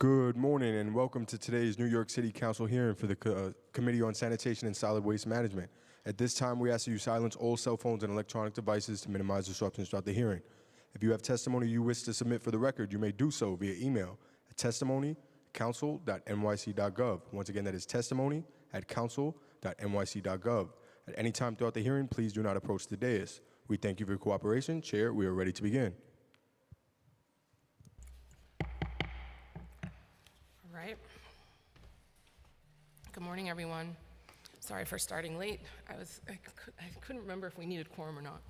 Good morning and welcome to today's New York City Council hearing for the Committee on Sanitation and Solid Waste Management. At this time, we ask that you silence all cell phones and electronic devices to minimize disruptions throughout the hearing. If you have testimony you wish to submit for the record, you may do so via email at testimony@council.nyc.gov. Once again, that is testimony@council.nyc.gov. At any time throughout the hearing, please do not approach the dais. We thank you for your cooperation. Chair, we are ready to begin. Right. Good morning, everyone. Sorry for starting late. I couldn't remember if we needed quorum or not.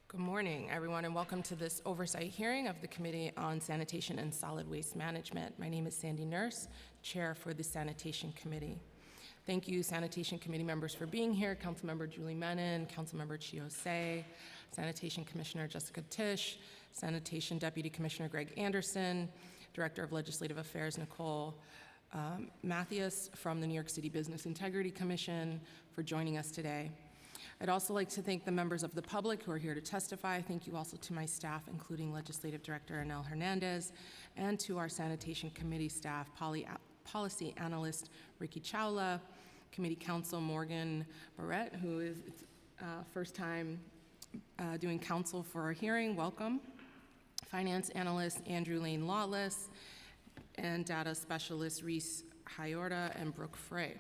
Good morning, everyone, and welcome to this oversight hearing of the Committee on Sanitation and Solid Waste Management. My name is Sandy Nurse, Chair for the Sanitation Committee. Thank you, Sanitation Committee members, for being here. Councilmember Julie Menin, Councilmember Chio Say, Sanitation Commissioner Jessica Tisch, Sanitation Deputy Commissioner Greg Anderson, Director of Legislative Affairs Nicole Mathias from the New York City Business Integrity Commission for joining us today. I'd also like to thank the members of the public who are here to testify. Thank you also to my staff, including Legislative Director Anel Hernandez, and to our Sanitation Committee staff, Policy Analyst Ricky Chawla, Committee Counsel Morgan Barrett, who is first time doing counsel for our hearing. Welcome. Finance Analyst Andrew Lane Lawless, and Data Specialist Reese Hyorta and Brooke Frey.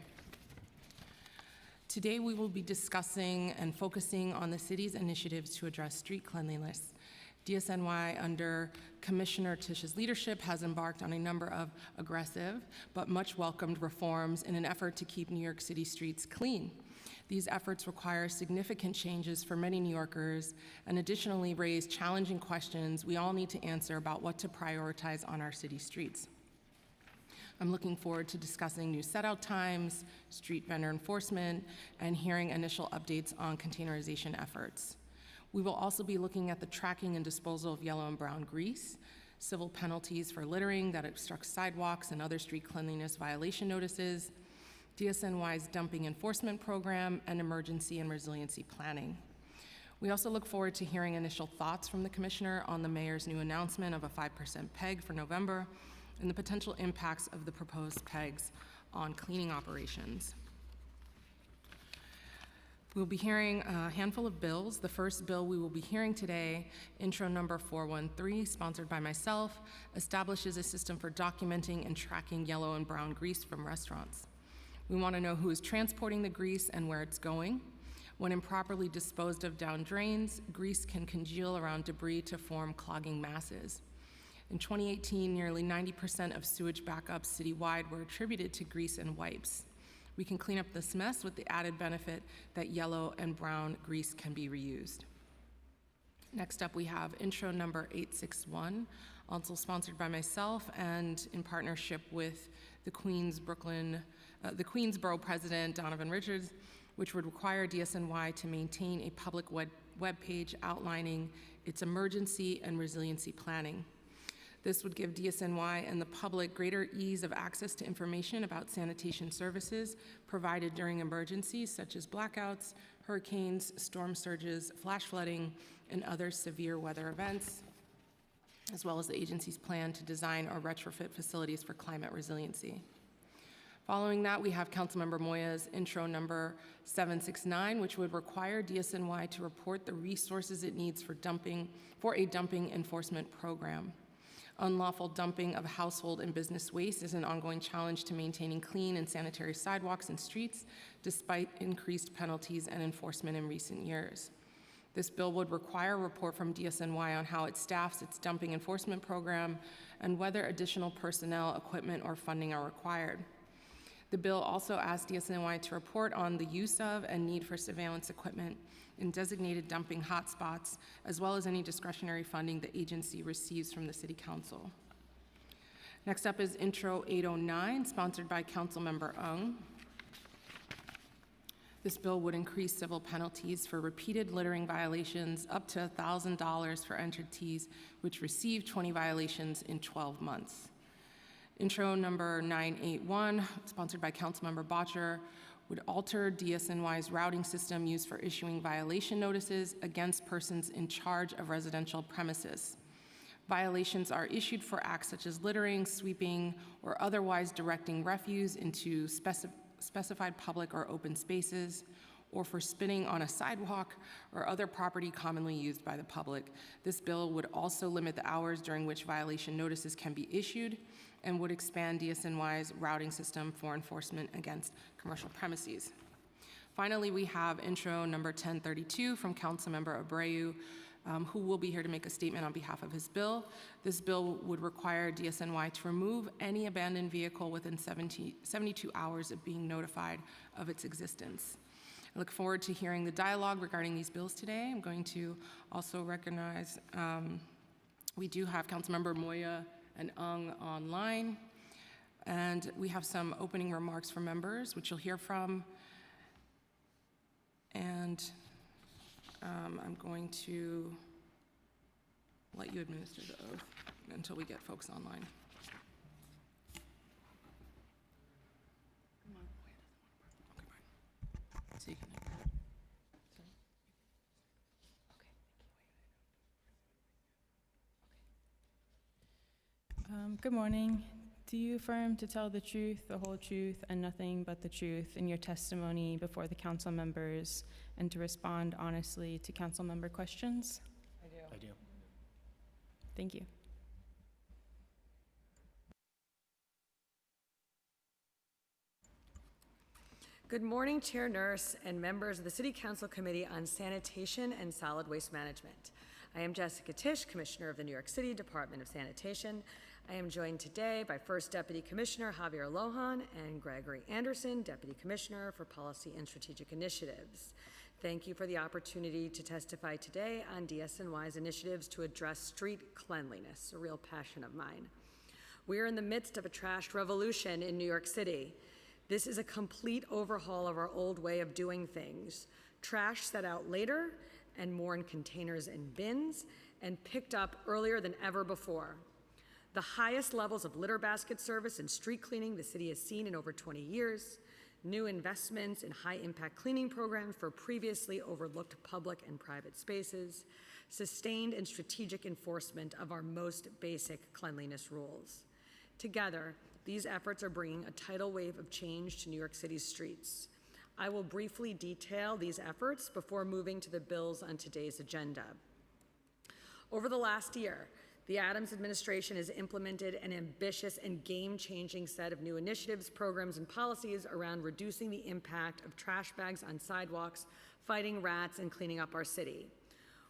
Today we will be discussing and focusing on the city's initiatives to address street cleanliness. DSNY, under Commissioner Tisch's leadership, has embarked on a number of aggressive but much welcomed reforms in an effort to keep New York City streets clean. These efforts require significant changes for many New Yorkers and additionally raise challenging questions we all need to answer about what to prioritize on our city streets. I'm looking forward to discussing new set-out times, street vendor enforcement, and hearing initial updates on containerization efforts. We will also be looking at the tracking and disposal of yellow and brown grease, civil penalties for littering that obstructs sidewalks and other street cleanliness violation notices, DSNY's dumping enforcement program, and emergency and resiliency planning. We also look forward to hearing initial thoughts from the Commissioner on the Mayor's new announcement of a 5% PEG for November and the potential impacts of the proposed PEGs on cleaning operations. We'll be hearing a handful of bills. The first bill we will be hearing today, intro number 413, sponsored by myself, establishes a system for documenting and tracking yellow and brown grease from restaurants. We want to know who is transporting the grease and where it's going. When improperly disposed of down drains, grease can congeal around debris to form clogging masses. In 2018, nearly 90% of sewage backups citywide were attributed to grease and wipes. We can clean up this mess with the added benefit that yellow and brown grease can be reused. Next up, we have intro number 861, also sponsored by myself and in partnership with the Queensboro President, Donovan Richards, which would require DSNY to maintain a public web page outlining its emergency and resiliency planning. This would give DSNY and the public greater ease of access to information about sanitation services provided during emergencies such as blackouts, hurricanes, storm surges, flash flooding, and other severe weather events, as well as the agency's plan to design or retrofit facilities for climate resiliency. Following that, we have Councilmember Moya's intro number 769, which would require DSNY to report the resources it needs for a dumping enforcement program. Unlawful dumping of household and business waste is an ongoing challenge to maintaining clean and sanitary sidewalks and streets, despite increased penalties and enforcement in recent years. This bill would require a report from DSNY on how it staffs its dumping enforcement program and whether additional personnel, equipment, or funding are required. The bill also asks DSNY to report on the use of and need for surveillance equipment in designated dumping hotspots, as well as any discretionary funding the agency receives from the City Council. Next up is intro 809, sponsored by Councilmember Ung. This bill would increase civil penalties for repeated littering violations up to $1,000 for entities which receive 20 violations in 12 months. Intro number 981, sponsored by Councilmember Bottcher, would alter DSNY's routing system used for issuing violation notices against persons in charge of residential premises. Violations are issued for acts such as littering, sweeping, or otherwise directing refuse into specified public or open spaces, or for spitting on a sidewalk or other property commonly used by the public. This bill would also limit the hours during which violation notices can be issued and would expand DSNY's routing system for enforcement against commercial premises. Finally, we have intro number 1032 from Councilmember Abreu, who will be here to make a statement on behalf of his bill. This bill would require DSNY to remove any abandoned vehicle within 72 hours of being notified of its existence. I look forward to hearing the dialogue regarding these bills today. I'm going to also recognize, we do have Councilmember Moya and Ung online, and we have some opening remarks from members, which you'll hear from. And I'm going to let you administer the oath until we get folks online. So you can Good morning. Do you affirm to tell the truth, the whole truth, and nothing but the truth in your testimony before the council members, and to respond honestly to council member questions? I do. Thank you. Good morning, Chair Nurse and members of the City Council Committee on Sanitation and Solid Waste Management. I am Jessica Tisch, Commissioner of the New York City Department of Sanitation. I am joined today by First Deputy Commissioner Javier Lohan and Gregory Anderson, Deputy Commissioner for Policy and Strategic Initiatives. Thank you for the opportunity to testify today on DSNY's initiatives to address street cleanliness, a real passion of mine. We are in the midst of a trash revolution in New York City. This is a complete overhaul of our old way of doing things. Trash set out later and more in containers and bins, and picked up earlier than ever before. The highest levels of litter basket service and street cleaning the city has seen in over 20 years, new investments in high-impact cleaning programs for previously overlooked public and private spaces, sustained and strategic enforcement of our most basic cleanliness rules. Together, these efforts are bringing a tidal wave of change to New York City's streets. I will briefly detail these efforts before moving to the bills on today's agenda. Over the last year, the Adams administration has implemented an ambitious and game-changing set of new initiatives, programs, and policies around reducing the impact of trash bags on sidewalks, fighting rats, and cleaning up our city.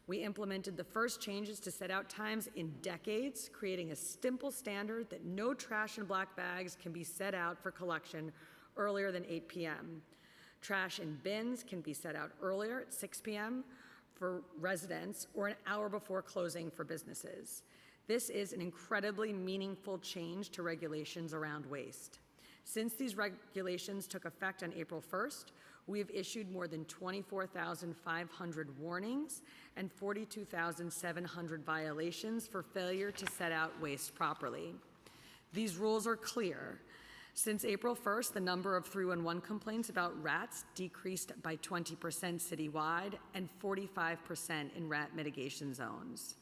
We implemented the first changes to set out times in decades, creating a simple standard that no trash and black bags can be set out for collection earlier than 8 p.m. Trash in bins can be set out earlier at 6 p.m. for residents or an hour before closing for businesses. This is an incredibly meaningful change to regulations around waste. Since these regulations took effect on April 1st, we have issued more than 24,500 warnings and 42,700 violations for failure to set out waste properly. These rules are clear. Since April 1st, the number of 311 complaints about rats decreased by 20% citywide and 45% in rat mitigation zones.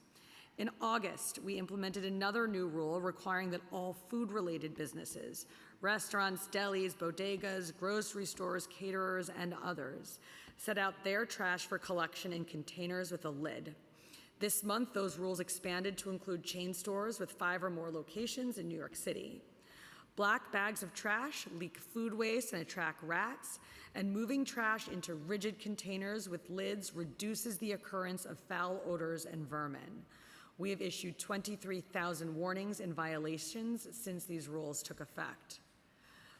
In August, we implemented another new rule requiring that all food-related businesses, restaurants, delis, bodegas, grocery stores, caterers, and others, set out their trash for collection in containers with a lid. This month, those rules expanded to include chain stores with 5 or more locations in New York City. Black bags of trash leak food waste and attract rats, and moving trash into rigid containers with lids reduces the occurrence of foul odors and vermin. We have issued 23,000 warnings and violations since these rules took effect.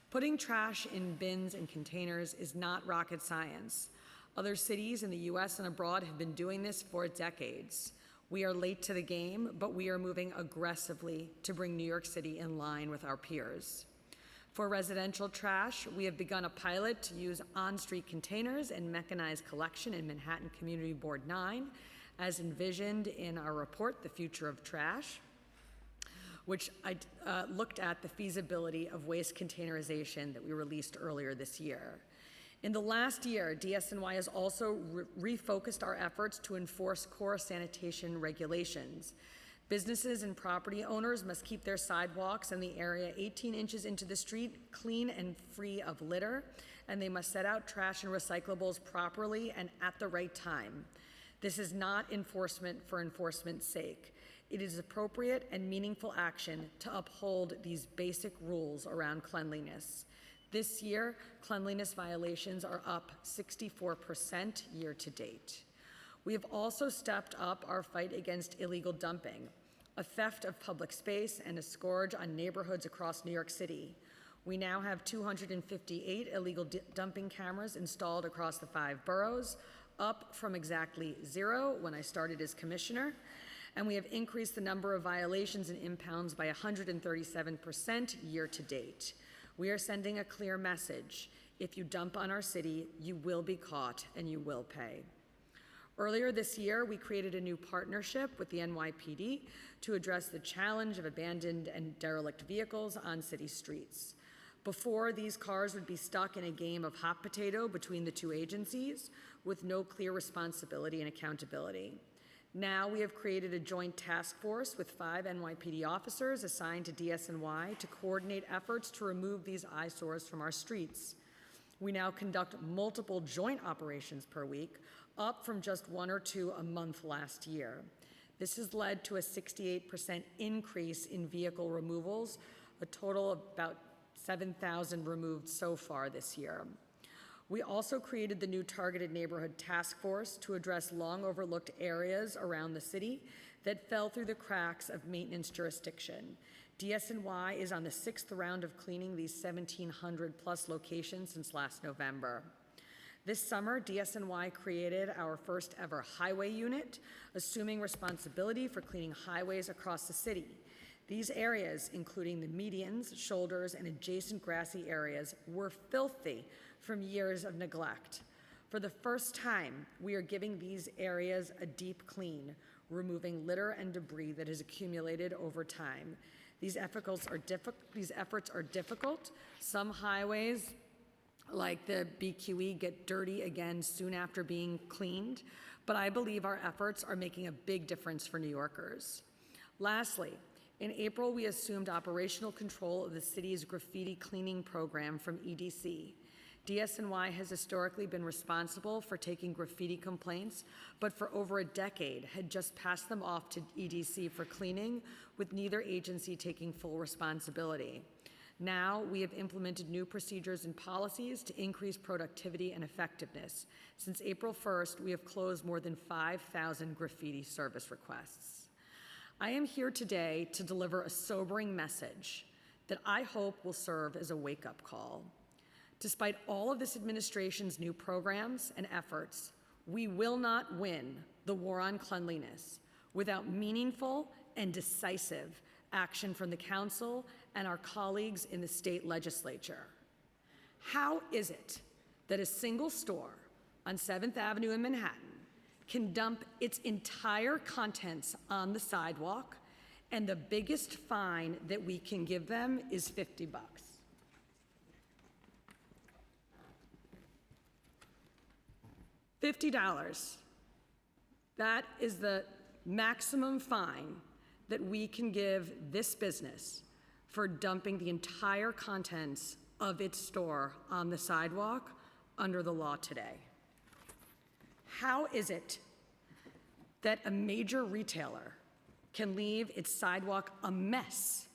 Putting trash in bins and containers is not rocket science. Other cities in the US and abroad have been doing this for decades. We are late to the game, but we are moving aggressively to bring New York City in line with our peers. For residential trash, we have begun a pilot to use on-street containers and mechanized collection in Manhattan Community Board 9, as envisioned in our report, The Future of Trash, which I looked at the feasibility of waste containerization that we released earlier this year. In the last year, DSNY has also refocused our efforts to enforce core sanitation regulations. Businesses and property owners must keep their sidewalks and the area 18 inches into the street clean and free of litter, and they must set out trash and recyclables properly and at the right time. This is not enforcement for enforcement's sake. It is appropriate and meaningful action to uphold these basic rules around cleanliness. This year, cleanliness violations are up 64% year to date. We have also stepped up our fight against illegal dumping, a theft of public space and a scourge on neighborhoods across New York City. We now have 258 illegal dumping cameras installed across the 5 boroughs, up from exactly 0 when I started as commissioner, and we have increased the number of violations and impounds by 137% year to date. We are sending a clear message. If you dump on our city, you will be caught and you will pay. Earlier this year, we created a new partnership with the NYPD to address the challenge of abandoned and derelict vehicles on city streets. Before, these cars would be stuck in a game of hot potato between the 2 agencies with no clear responsibility and accountability. Now we have created a joint task force with 5 NYPD officers assigned to DSNY to coordinate efforts to remove these eyesores from our streets. We now conduct multiple joint operations per week, up from just 1 or 2 a month last year. This has led to a 68% increase in vehicle removals, a total of about 7,000 removed so far this year. We also created the new Targeted Neighborhood Task Force to address long overlooked areas around the city that fell through the cracks of maintenance jurisdiction. DSNY is on the 6th round of cleaning these 1,700 plus locations since last November. This summer, DSNY created our first ever highway unit, assuming responsibility for cleaning highways across the city. These areas, including the medians, shoulders, and adjacent grassy areas, were filthy from years of neglect. For the first time, we are giving these areas a deep clean, removing litter and debris that has accumulated over time. These efforts are difficult. Some highways, like the BQE, get dirty again soon after being cleaned, but I believe our efforts are making a big difference for New Yorkers. Lastly, in April, we assumed operational control of the city's graffiti cleaning program from EDC. DSNY has historically been responsible for taking graffiti complaints, but for over a decade had just passed them off to EDC for cleaning, with neither agency taking full responsibility. Now, we have implemented new procedures and policies to increase productivity and effectiveness. Since April 1st, we have closed more than 5,000 graffiti service requests. I am here today to deliver a sobering message that I hope will serve as a wake-up call. Despite all of this administration's new programs and efforts, we will not win the war on cleanliness without meaningful and decisive action from the council and our colleagues in the state legislature. How is it that a single store on 7th Avenue in Manhattan can dump its entire contents on the sidewalk and the biggest fine that we can give them is $50? $50. That is the maximum fine that we can give this business for dumping the entire contents of its store on the sidewalk under the law today. How is it that a major retailer can leave its sidewalk a mess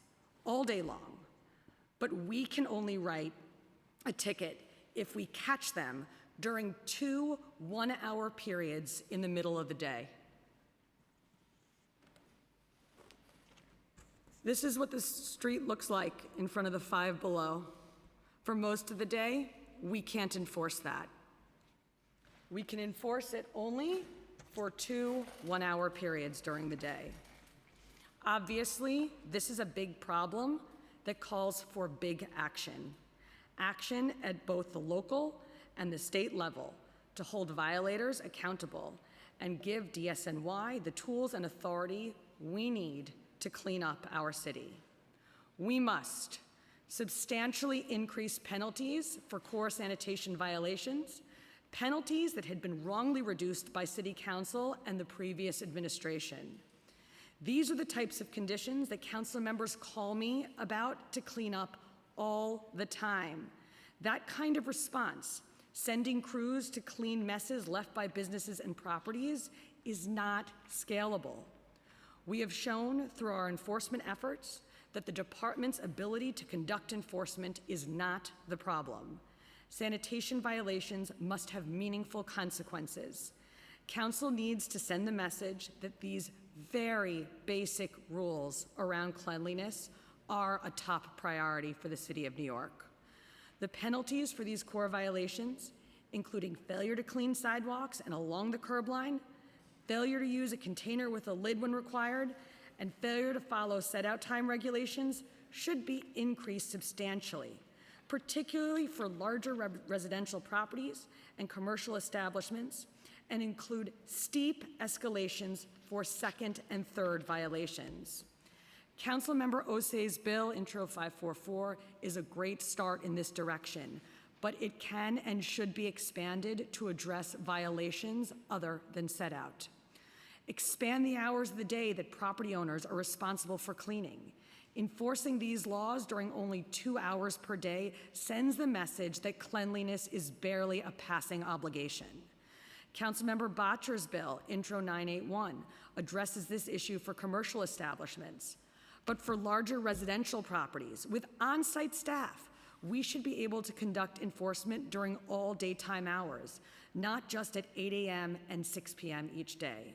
all day long, but we can only write a ticket if we catch them during 2 one-hour periods in the middle of the day? This is what the street looks like in front of the Five Below. For most of the day, we can't enforce that. We can enforce it only for 2 one-hour periods during the day. Obviously, this is a big problem that calls for big action. Action at both the local and the state level to hold violators accountable and give DSNY the tools and authority we need to clean up our city. We must substantially increase penalties for core sanitation violations, penalties that had been wrongly reduced by City Council and the previous administration. These are the types of conditions that council members call me about to clean up all the time. That kind of response, sending crews to clean messes left by businesses and properties, is not scalable. We have shown through our enforcement efforts that the department's ability to conduct enforcement is not the problem. Sanitation violations must have meaningful consequences. Council needs to send the message that these very basic rules around cleanliness are a top priority for the City of New York. The penalties for these core violations, including failure to clean sidewalks and along the curb line, failure to use a container with a lid when required, and failure to follow set-out time regulations, should be increased substantially, particularly for larger residential properties and commercial establishments, and include steep escalations for second and third violations. Councilmember Osei's bill, Intro 544, is a great start in this direction, but it can and should be expanded to address violations other than set out. Expand the hours of the day that property owners are responsible for cleaning. Enforcing these laws during only 2 hours per day sends the message that cleanliness is barely a passing obligation. Councilmember Bottcher's bill, Intro 981, addresses this issue for commercial establishments. But for larger residential properties with on-site staff, we should be able to conduct enforcement during all daytime hours, not just at 8 a.m. and 6 p.m. each day.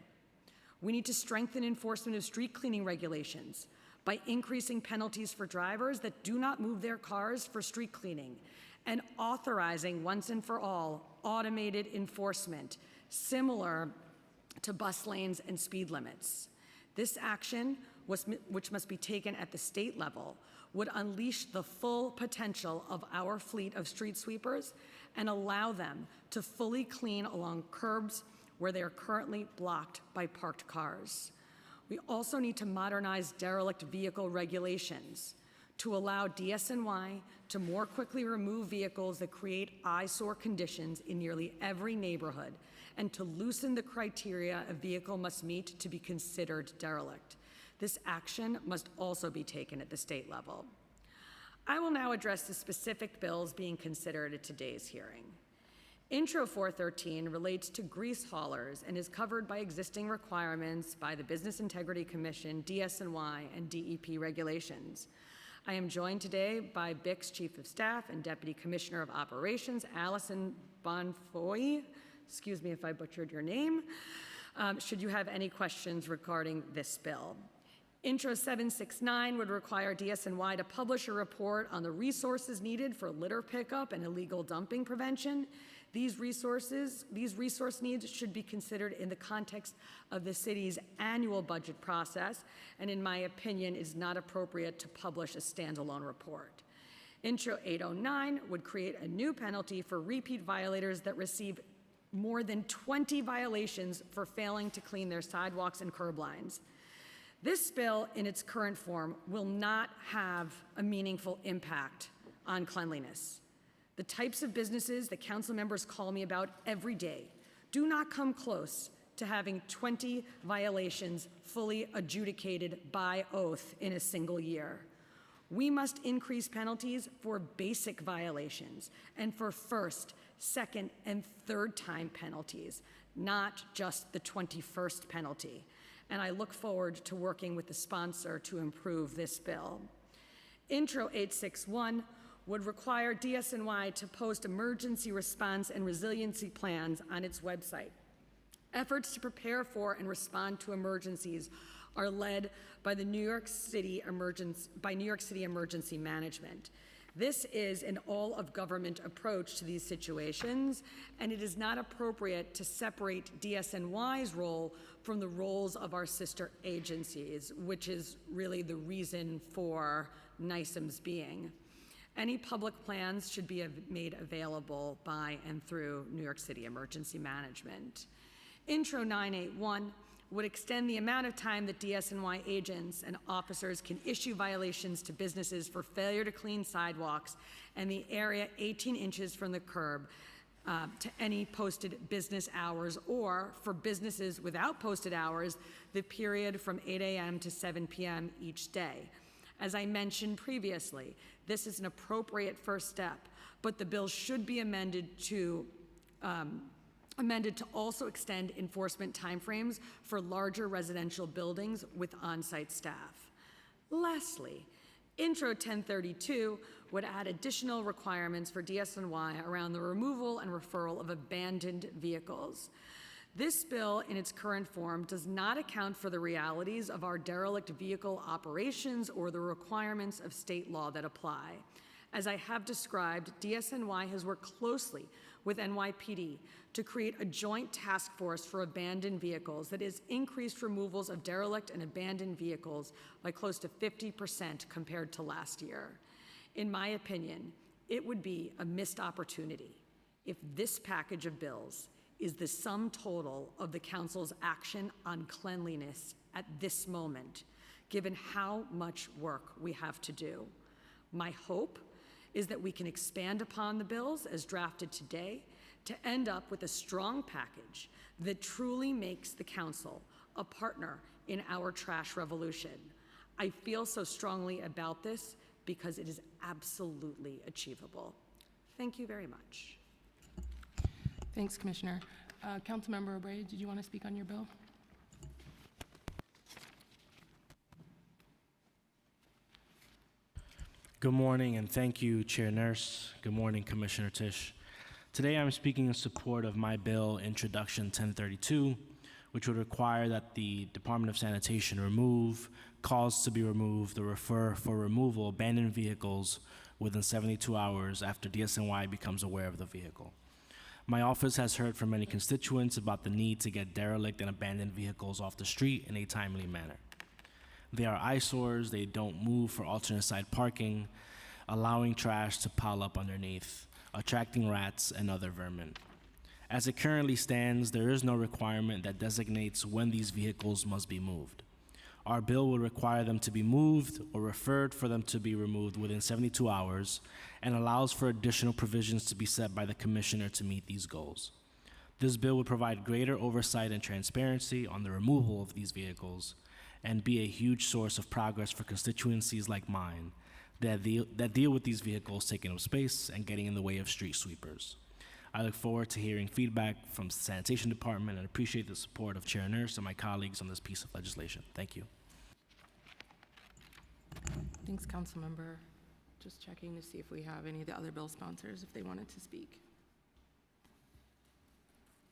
We need to strengthen enforcement of street cleaning regulations by increasing penalties for drivers that do not move their cars for street cleaning and authorizing once and for all automated enforcement similar to bus lanes and speed limits. This action, which must be taken at the state level, would unleash the full potential of our fleet of street sweepers and allow them to fully clean along curbs where they are currently blocked by parked cars. We also need to modernize derelict vehicle regulations to allow DSNY to more quickly remove vehicles that create eyesore conditions in nearly every neighborhood and to loosen the criteria a vehicle must meet to be considered derelict. This action must also be taken at the state level. I will now address the specific bills being considered at today's hearing. Intro 413 relates to grease haulers and is covered by existing requirements by the Business Integrity Commission, DSNY, and DEP regulations. I am joined today by BIC's Chief of Staff and Deputy Commissioner of Operations, Allison Bonfoy. Excuse me if I butchered your name. Should you have any questions regarding this bill. Intro 769 would require DSNY to publish a report on the resources needed for litter pickup and illegal dumping prevention. These resource needs should be considered in the context of the city's annual budget process, and in my opinion, is not appropriate to publish a standalone report. Intro 809 would create a new penalty for repeat violators that receive more than 20 violations for failing to clean their sidewalks and curb lines. This bill, in its current form, will not have a meaningful impact on cleanliness. The types of businesses that council members call me about every day do not come close to having 20 violations fully adjudicated by oath in a single year. We must increase penalties for basic violations and for first, second, and third time penalties, not just the 21st penalty. And I look forward to working with the sponsor to improve this bill. Intro 861 would require DSNY to post emergency response and resiliency plans on its website. Efforts to prepare for and respond to emergencies are led by the New York City Emergency Management. This is an all-of-government approach to these situations, and it is not appropriate to separate DSNY's role from the roles of our sister agencies, which is really the reason for NYSEM's being. Any public plans should be made available by and through New York City Emergency Management. Intro 981 would extend the amount of time that DSNY agents and officers can issue violations to businesses for failure to clean sidewalks and the area 18 inches from the curb to any posted business hours, or for businesses without posted hours, the period from 8 a.m. to 7 p.m. each day. As I mentioned previously, this is an appropriate first step, but the bill should be amended to also extend enforcement timeframes for larger residential buildings with on-site staff. Lastly, Intro 1032 would add additional requirements for DSNY around the removal and referral of abandoned vehicles. This bill, in its current form, does not account for the realities of our derelict vehicle operations or the requirements of state law that apply. As I have described, DSNY has worked closely with NYPD to create a joint task force for abandoned vehicles that has increased removals of derelict and abandoned vehicles by close to 50% compared to last year. In my opinion, it would be a missed opportunity if this package of bills is the sum total of the council's action on cleanliness at this moment, given how much work we have to do. My hope is that we can expand upon the bills as drafted today to end up with a strong package that truly makes the council a partner in our trash revolution. I feel so strongly about this because it is absolutely achievable. Thank you very much. Thanks, Commissioner. Councilmember O'Bray, did you want to speak on your bill? Good morning, and thank you, Chair Nurse. Good morning, Commissioner Tisch. Today I'm speaking in support of my bill, Introduction 1032, which would require that the Department of Sanitation remove, cause to be removed, or refer for removal abandoned vehicles within 72 hours after DSNY becomes aware of the vehicle. My office has heard from many constituents about the need to get derelict and abandoned vehicles off the street in a timely manner. They are eyesores, they don't move for alternate side parking, allowing trash to pile up underneath, attracting rats and other vermin. As it currently stands, there is no requirement that designates when these vehicles must be moved. Our bill would require them to be moved or referred for them to be removed within 72 hours and allows for additional provisions to be set by the commissioner to meet these goals. This bill would provide greater oversight and transparency on the removal of these vehicles and be a huge source of progress for constituencies like mine that deal with these vehicles taking up space and getting in the way of street sweepers. I look forward to hearing feedback from the Sanitation Department and appreciate the support of Chair Nurse and my colleagues on this piece of legislation. Thank you. Thanks, Councilmember. Just checking to see if we have any of the other bill sponsors, if they wanted to speak.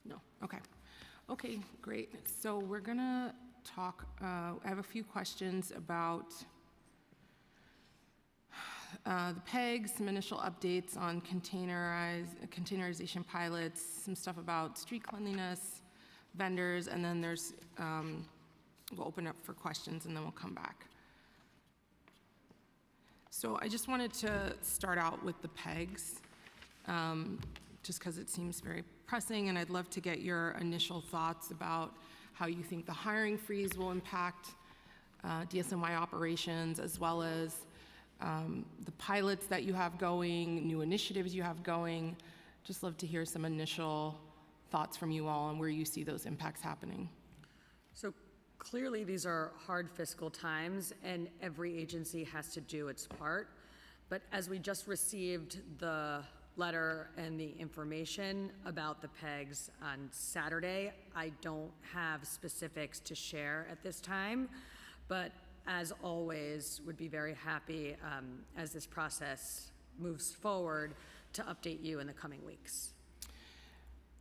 No, okay. Okay, great. So we're gonna talk, I have a few questions about the PEGs, some initial updates on containerization pilots, some stuff about street cleanliness, vendors, and then there's, we'll open up for questions and then we'll come back. So I just wanted to start out with the PEGs, just because it seems very pressing, and I'd love to get your initial thoughts about how you think the hiring freeze will impact DSNY operations, as well as the pilots that you have going, new initiatives you have going. Just love to hear some initial thoughts from you all and where you see those impacts happening. So clearly, these are hard fiscal times, and every agency has to do its part. But as we just received the letter and the information about the PEGs on Saturday, I don't have specifics to share at this time. But as always, would be very happy as this process moves forward to update you in the coming weeks.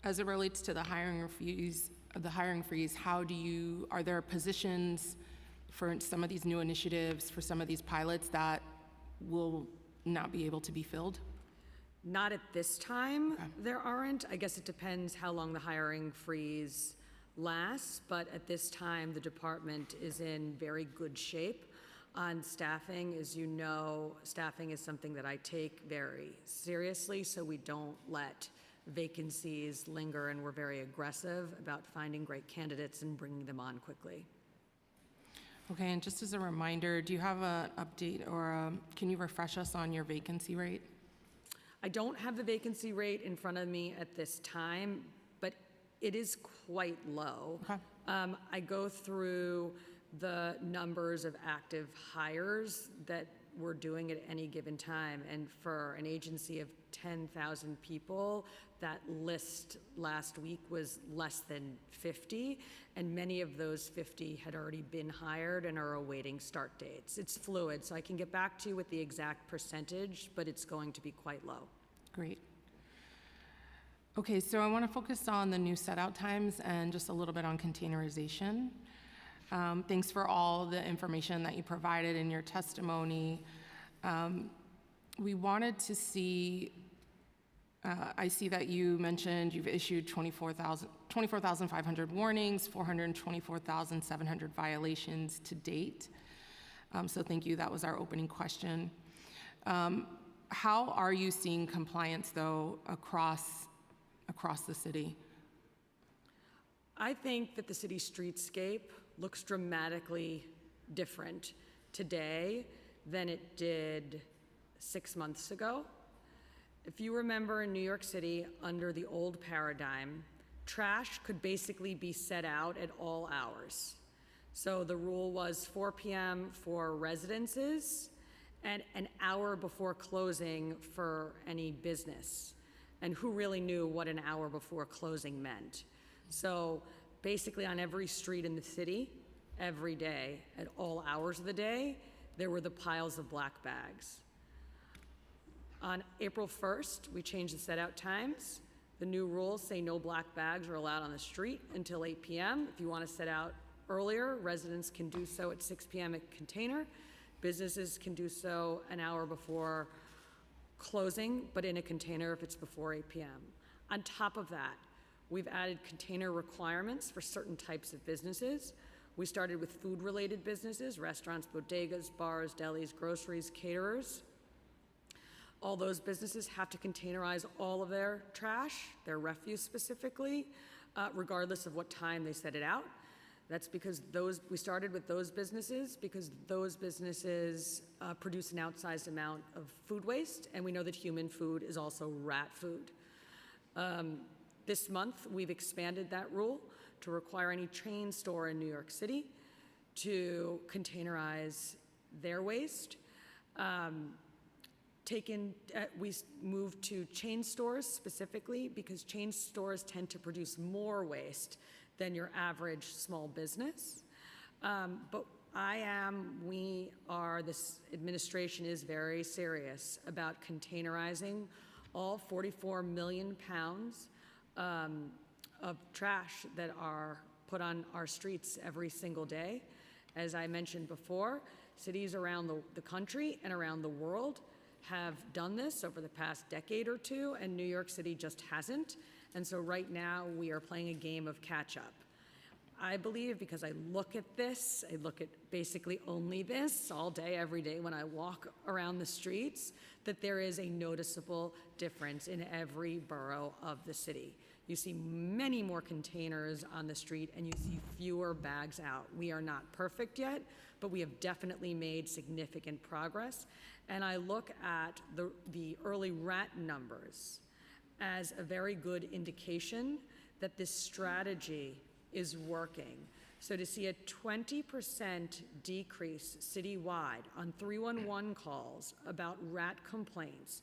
As it relates to the hiring freeze, are there positions for some of these new initiatives, for some of these pilots that will not be able to be filled? Not at this time, there aren't. I guess it depends how long the hiring freeze lasts, but at this time, the department is in very good shape on staffing. As you know, staffing is something that I take very seriously, so we don't let vacancies linger, and we're very aggressive about finding great candidates and bringing them on quickly. Okay, and just as a reminder, do you have an update or can you refresh us on your vacancy rate? I don't have the vacancy rate in front of me at this time, but it is quite low. Okay. I go through the numbers of active hires that we're doing at any given time, and for an agency of 10,000 people, that list last week was less than 50, and many of those 50 had already been hired and are awaiting start dates. It's fluid, so I can get back to you with the exact percentage, but it's going to be quite low. Great. Okay, so I want to focus on the new set-out times and just a little bit on containerization. Thanks for all the information that you provided in your testimony. We wanted to see, I see that you mentioned you've issued 24,500 warnings, 424,700 violations to date. So thank you, that was our opening question. How are you seeing compliance, though, across the city? I think that the city streetscape looks dramatically different today than it did 6 months ago. If you remember, in New York City, under the old paradigm, trash could basically be set out at all hours. So the rule was 4 p.m. for residences and an hour before closing for any business. And who really knew what an hour before closing meant? So basically on every street in the city, every day, at all hours of the day, there were the piles of black bags. On April 1st, we changed the set-out times. The new rules say no black bags are allowed on the street until 8 p.m. If you want to set out earlier, residents can do so at 6 p.m. at container. Businesses can do so an hour before closing, but in a container if it's before 8 p.m. On top of that, we've added container requirements for certain types of businesses. We started with food-related businesses, restaurants, bodegas, bars, delis, groceries, caterers. All those businesses have to containerize all of their trash, their refuse specifically, regardless of what time they set it out. That's because we started with those businesses because those businesses produce an outsized amount of food waste, and we know that human food is also rat food. This month, we've expanded that rule to require any chain store in New York City to containerize their waste. We moved to chain stores specifically because chain stores tend to produce more waste than your average small business. But this administration is very serious about containerizing all 44 million pounds of trash that are put on our streets every single day. As I mentioned before, cities around the country and around the world have done this over the past decade or two, and New York City just hasn't. And so right now, we are playing a game of catch-up. I believe, because I look at this, I look at basically only this all day, every day when I walk around the streets, that there is a noticeable difference in every borough of the city. You see many more containers on the street, and you see fewer bags out. We are not perfect yet, but we have definitely made significant progress. And I look at the early rat numbers as a very good indication that this strategy is working. So to see a 20% decrease citywide on 311 calls about rat complaints,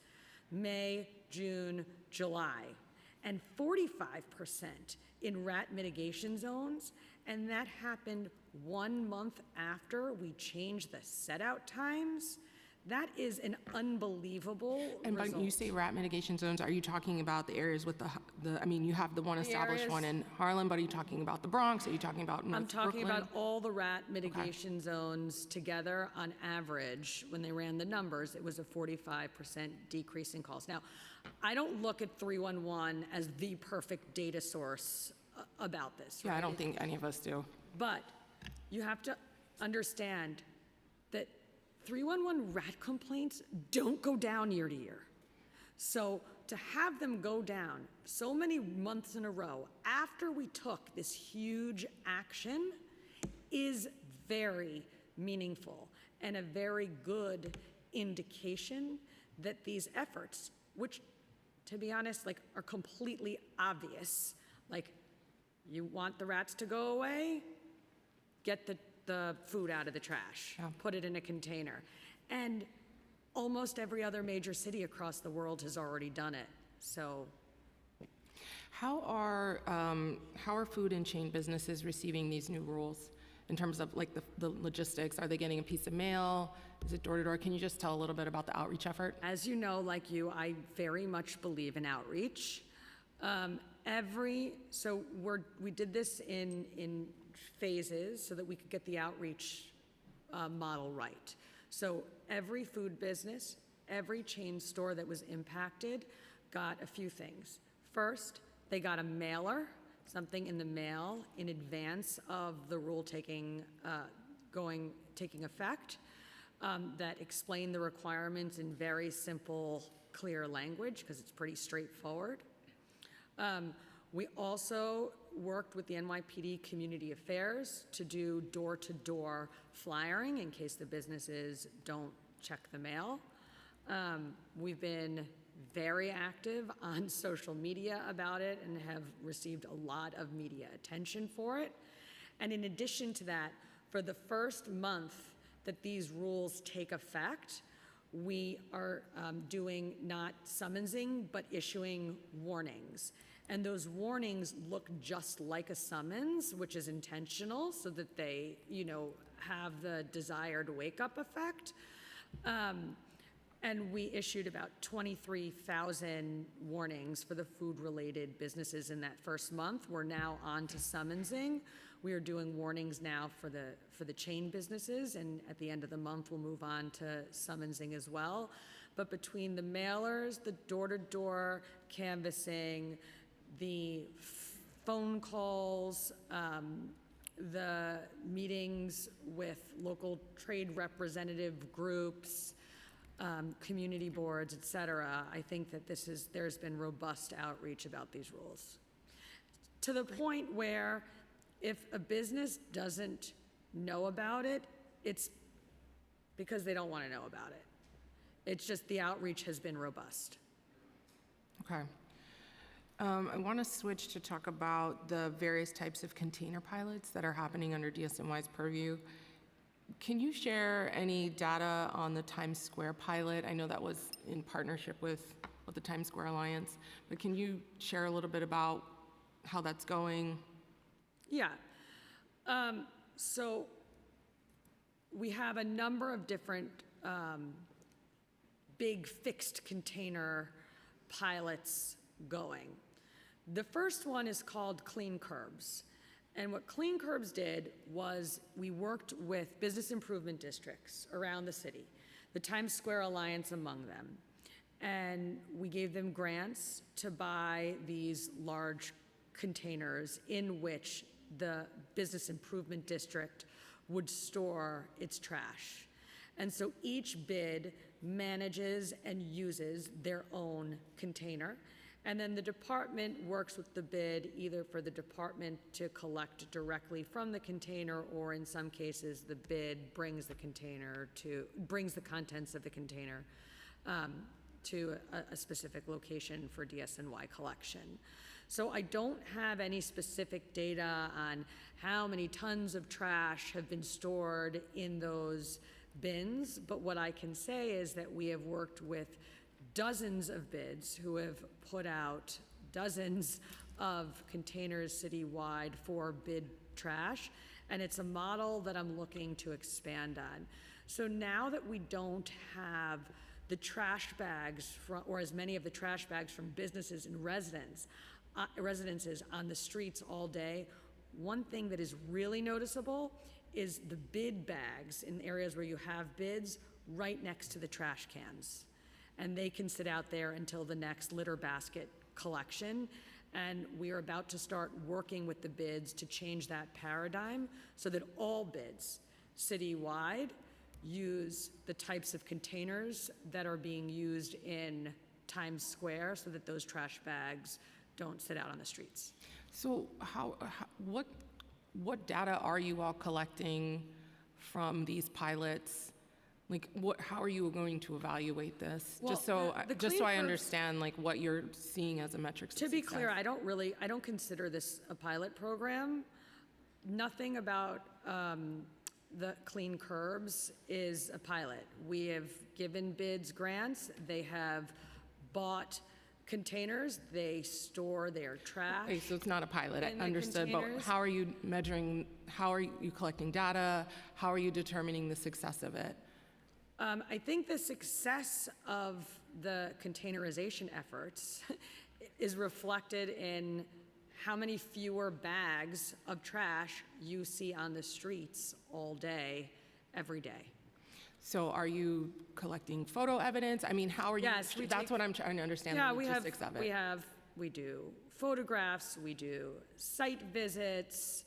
May, June, July, and 45% in rat mitigation zones, and that happened 1 month after we changed the set-out times. That is an unbelievable And result. when you say rat mitigation zones, are you talking about the areas with I mean, you have the one established one in Harlem, but are you talking about the Bronx? Are you talking about North I'm talking Brooklyn? about all the rat mitigation zones together on average. When they ran the numbers, it was a 45% decrease in calls. Now, I don't look at 311 as the perfect data source about this, Yeah, right? I don't think any of us do. But you have to understand that 311 rat complaints don't go down year to year. So to have them go down so many months in a row after we took this huge action is very meaningful and a very good indication that these efforts, which to be honest, like, are completely obvious. Like, you want the rats to go away? Get the food out of the trash. Yeah. Put it in a container. And almost every other major city across the world has already done it. So How are food and chain businesses receiving these new rules in terms of like the logistics? Are they getting a piece of mail? Is it door to door? Can you just tell a little bit about the outreach effort? as you know, like you, I very much believe in outreach. We did this in phases so that we could get the outreach model right. So every food business, every chain store that was impacted got a few things. First, they got a mailer, something in the mail in advance of the rule taking effect, that explained the requirements in very simple, clear language, because it's pretty straightforward. We also worked with the NYPD Community Affairs to do door-to-door flyering in case the businesses don't check the mail. We've been very active on social media about it and have received a lot of media attention for it. And in addition to that, for the first month that these rules take effect, we are doing not summonsing, but issuing warnings. And those warnings look just like a summons, which is intentional so that they, have the desired wake-up effect. And we issued about 23,000 warnings for the food-related businesses in that first month. We're now on to summonsing. We are doing warnings now for the chain businesses, and at the end of the month, we'll move on to summonsing as well. But between the mailers, the door-to-door canvassing, the phone calls, the meetings with local trade representative groups, community boards, et cetera, I think that there's been robust outreach about these rules. To the point where if a business doesn't know about it, it's because they don't want to know about it. It's just the outreach has been robust. Okay. I want to switch to talk about the various types of container pilots that are happening under DSNY's purview. Can you share any data on the Times Square pilot? I know that was in partnership with the Times Square Alliance, but can you share a little bit about how that's going? Yeah. So we have a number of different big fixed container pilots going. The first one is called Clean Curbs. And what Clean Curbs did was we worked with business improvement districts around the city, the Times Square Alliance among them, and we gave them grants to buy these large containers in which the business improvement district would store its trash. And so each bid manages and uses their own container. And then the department works with the bid either for the department to collect directly from the container, or in some cases, the bid brings the contents of the container to a specific location for DSNY collection. So I don't have any specific data on how many tons of trash have been stored in those bins, but what I can say is that we have worked with dozens of bids who have put out dozens of containers citywide for bid trash, and it's a model that I'm looking to expand on. So now that we don't have the trash bags, or as many of the trash bags from businesses and residences on the streets all day, one thing that is really noticeable is the bid bags in areas where you have bids right next to the trash cans. And they can sit out there until the next litter basket collection. And we are about to start working with the bids to change that paradigm so that all bids citywide use the types of containers that are being used in Times Square so that those trash bags don't sit out on the streets. So what data are you all collecting from these pilots Like, how are you going to evaluate this? Well, Just so, the just clean so I curbs- understand, like, what you're seeing as a metric To be clear, I don't consider this a pilot program. Nothing about the clean curbs is a pilot. We have given bids grants, they have bought containers, they store their trash. Okay, so it's not a pilot, in the I understood, but containers. how are you measuring, how are you collecting data? How are you determining the success of it? I think the success of the containerization efforts is reflected in how many fewer bags of trash you see on the streets all day, every day. So are you collecting photo evidence? I mean, how are you? Yes, we That's take- what I'm trying to understand, Yeah, the we have, logistics of it. we do photographs, we do site visits,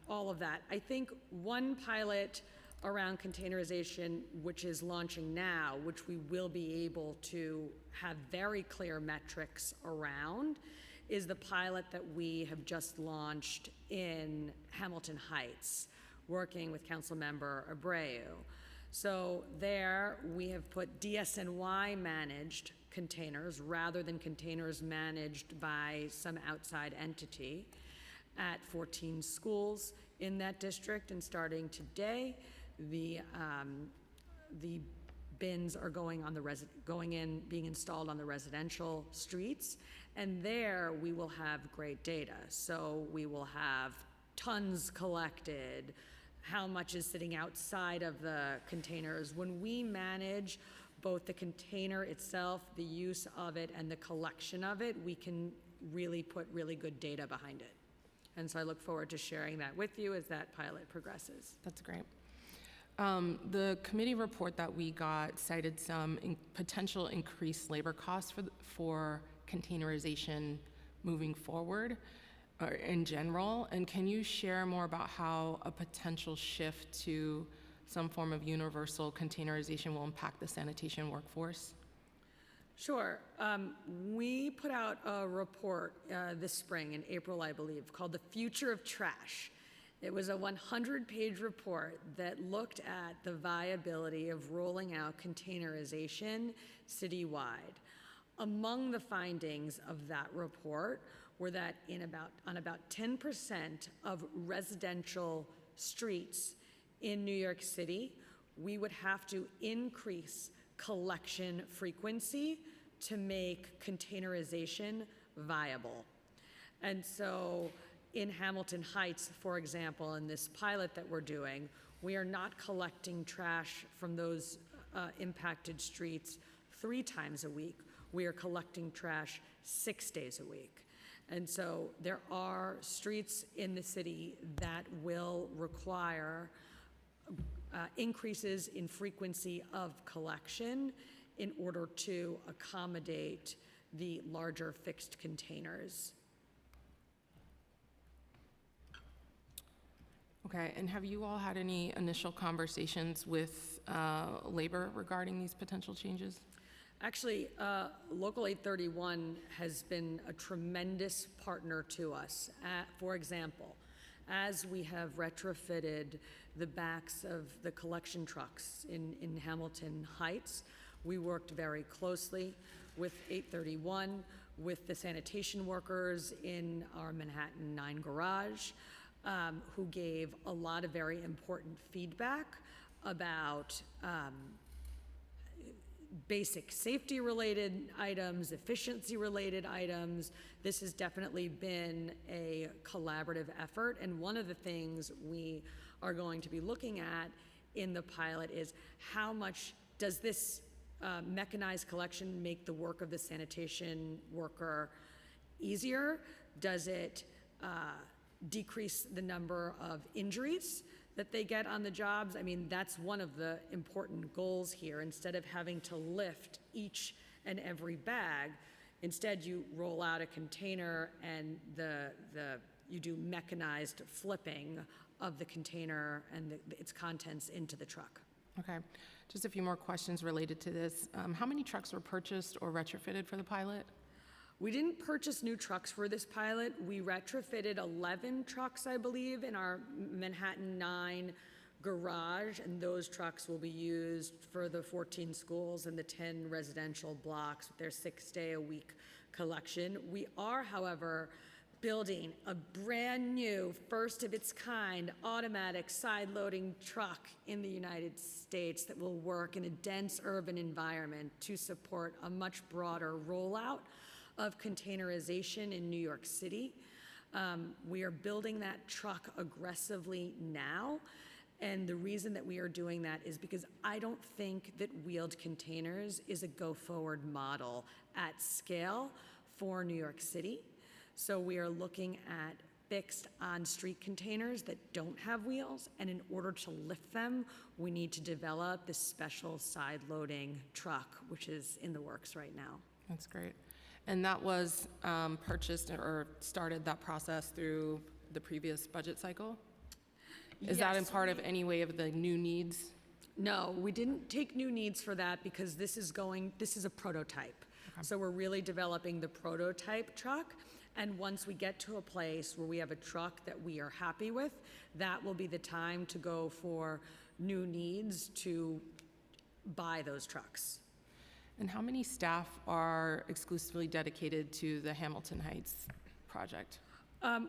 all of that. I think one pilot around containerization, which is launching now, which we will be able to have very clear metrics around, is the pilot that we have just launched in Hamilton Heights, working with Councilmember Abreu. So there, we have put DSNY managed containers rather than containers managed by some outside entity at 14 schools in that district. And starting today, the bins are going in, being installed on the residential streets. And there, we will have great data. So we will have tons collected, how much is sitting outside of the containers. When we manage both the container itself, the use of it, and the collection of it, we can really put really good data behind it. And so I look forward to sharing that with you as that pilot progresses. That's great. The committee report that we got cited some potential increased labor costs for containerization moving forward, or in general. And can you share more about how a potential shift to some form of universal containerization will impact the sanitation workforce? Sure. We put out a report this spring, in April, I believe, called The Future of Trash. It was a 100-page report that looked at the viability of rolling out containerization citywide. Among the findings of that report were that on about 10% of residential streets in New York City, we would have to increase collection frequency to make containerization viable. And so in Hamilton Heights, for example, in this pilot that we're doing, we are not collecting trash from those impacted streets 3 times a week. We are collecting trash 6 days a week. And so there are streets in the city that will require increases in frequency of collection in order to accommodate the larger fixed containers. Okay, and have you all had any initial conversations with labor regarding these potential changes? Actually, Local 831 has been a tremendous partner to us. For example, as we have retrofitted the backs of the collection trucks in Hamilton Heights, we worked very closely with 831, with the sanitation workers in our Manhattan 9 garage, who gave a lot of very important feedback about basic safety-related items, efficiency-related items. This has definitely been a collaborative effort, and one of the things we are going to be looking at in the pilot is how much does this mechanized collection make the work of the sanitation worker easier? Does it decrease the number of injuries that they get on the jobs? I mean, that's one of the important goals here. Instead of having to lift each and every bag, instead you roll out a container and you do mechanized flipping of the container and its contents into the truck. Okay, just a few more questions related to this. How many trucks were purchased or retrofitted for the pilot? We didn't purchase new trucks for this pilot. We retrofitted 11 trucks, I believe, in our Manhattan 9 garage, and those trucks will be used for the 14 schools and the 10 residential blocks with their 6-day-a-week collection. We are, however, building a brand-new, first-of-its-kind automatic side-loading truck in the United States that will work in a dense urban environment to support a much broader rollout of containerization in New York City. We are building that truck aggressively now, and the reason that we are doing that is because I don't think that wheeled containers is a go-forward model at scale for New York City. So we are looking at fixed on-street containers that don't have wheels, and in order to lift them, we need to develop this special side-loading truck, which is in the works right now. That's great. And that was purchased or started that process through the previous budget cycle? Is that in Yes, part of any way of the new needs? No, we didn't take new needs for that because this is a prototype. So we're really developing the prototype truck. And once we get to a place where we have a truck that we are happy with, that will be the time to go for new needs to buy those trucks. And how many staff are exclusively dedicated to the Hamilton Heights project?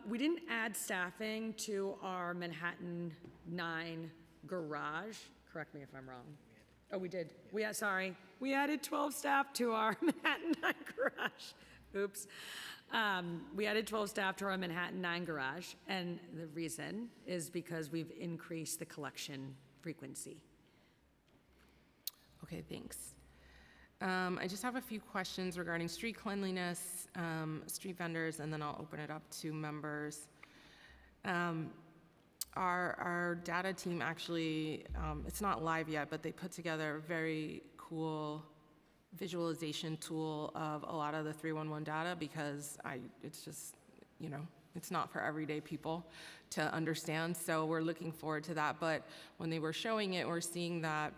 We didn't add staffing to our Manhattan 9 garage. Correct me if I'm wrong. Oh, we did. Sorry. We added 12 staff to our Manhattan 9 garage. Oops. We added 12 staff to our Manhattan 9 garage, and the reason is because we've increased the collection frequency. Okay, thanks. I just have a few questions regarding street cleanliness, street vendors, and then I'll open it up to members. Our data team actually, it's not live yet, but they put together a very cool visualization tool of a lot of the 311 data because it's just, it's not for everyday people to understand. So we're looking forward to that. But when they were showing it, we're seeing that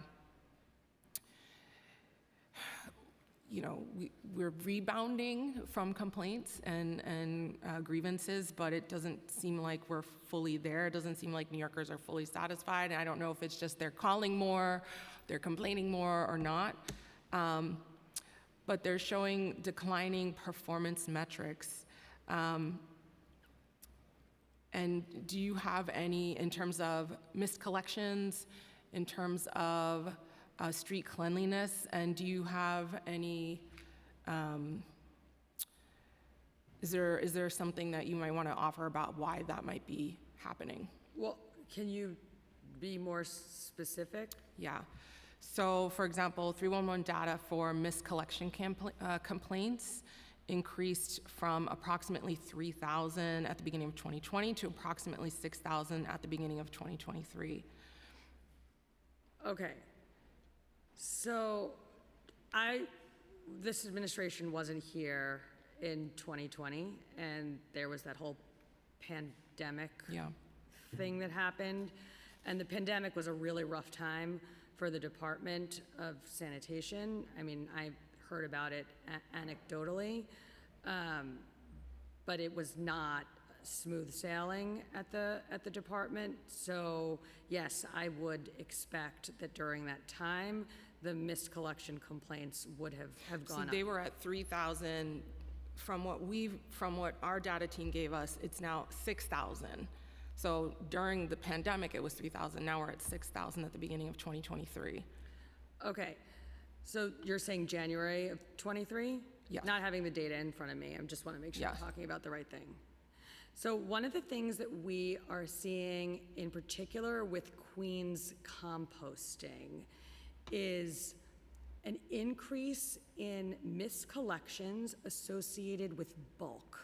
we're rebounding from complaints and grievances, but it doesn't seem like we're fully there. It doesn't seem like New Yorkers are fully satisfied. And I don't know if it's just they're calling more, they're complaining more or not. But they're showing declining performance metrics. And do you have any, in terms of missed collections, in terms of street cleanliness, and do you have any, is there something that you might want to offer about why that might be happening? Well, can you be more specific? Yeah. So, for example, 311 data for missed collection complaints increased from approximately 3,000 at the beginning of 2020 to approximately 6,000 at the beginning of 2023. Okay. So this administration wasn't here in 2020, and there was that whole pandemic thing that happened. And the pandemic was a really rough time for the Department of Sanitation. I mean, I heard about it anecdotally, but it was not smooth sailing at the department. So yes, I would expect that during that time, the missed collection complaints would have gone up. So they were at 3,000. From what our data team gave us, it's now 6,000. So during the pandemic, it was 3,000. Now we're at 6,000 at the beginning of 2023. Okay, so you're saying January of 23? Yeah. Not having the data in front of me, I just want to make sure I'm talking about the right thing. So one of the things that we are seeing in particular with Queens composting is an increase in miscollections associated with bulk.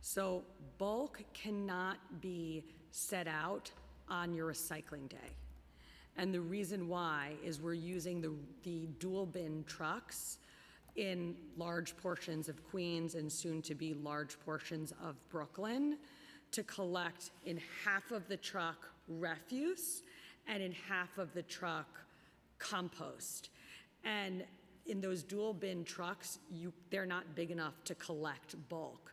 So bulk cannot be set out on your recycling day. And the reason why is we're using the dual bin trucks in large portions of Queens and soon to be large portions of Brooklyn to collect in half of the truck refuse and in half of the truck compost. And in those dual bin trucks, they're not big enough to collect bulk.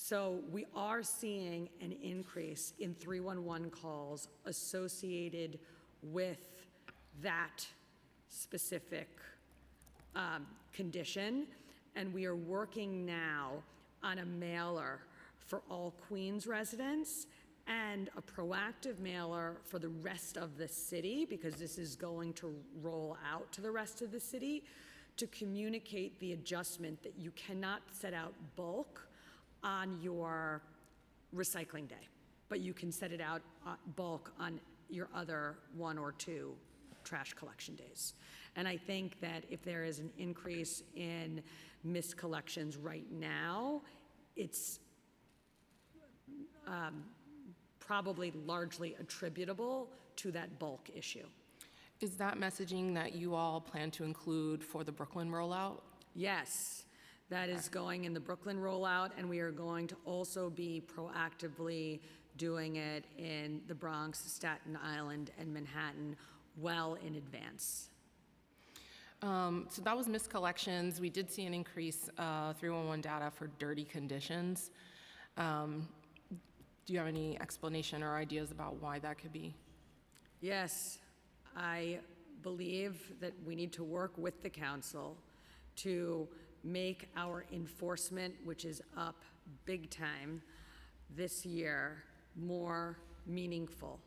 So we are seeing an increase in 311 calls associated with that specific condition, and we are working now on a mailer for all Queens residents and a proactive mailer for the rest of the city, because this is going to roll out to the rest of the city, to communicate the adjustment that you cannot set out bulk on your recycling day, but you can set it out bulk on your other 1 or 2 trash collection days. And I think that if there is an increase in missed collections right now, it's probably largely attributable to that bulk issue. Is that messaging that you all plan to include for the Brooklyn rollout? Yes, that is going in the Brooklyn rollout, and we are going to also be proactively doing it in the Bronx, Staten Island, and Manhattan well in advance. So that was missed collections. We did see an increase, 311 data for dirty conditions. Do you have any explanation or ideas about why that could be? Yes, I believe that we need to work with the council to make our enforcement, which is up big time this year, more meaningful.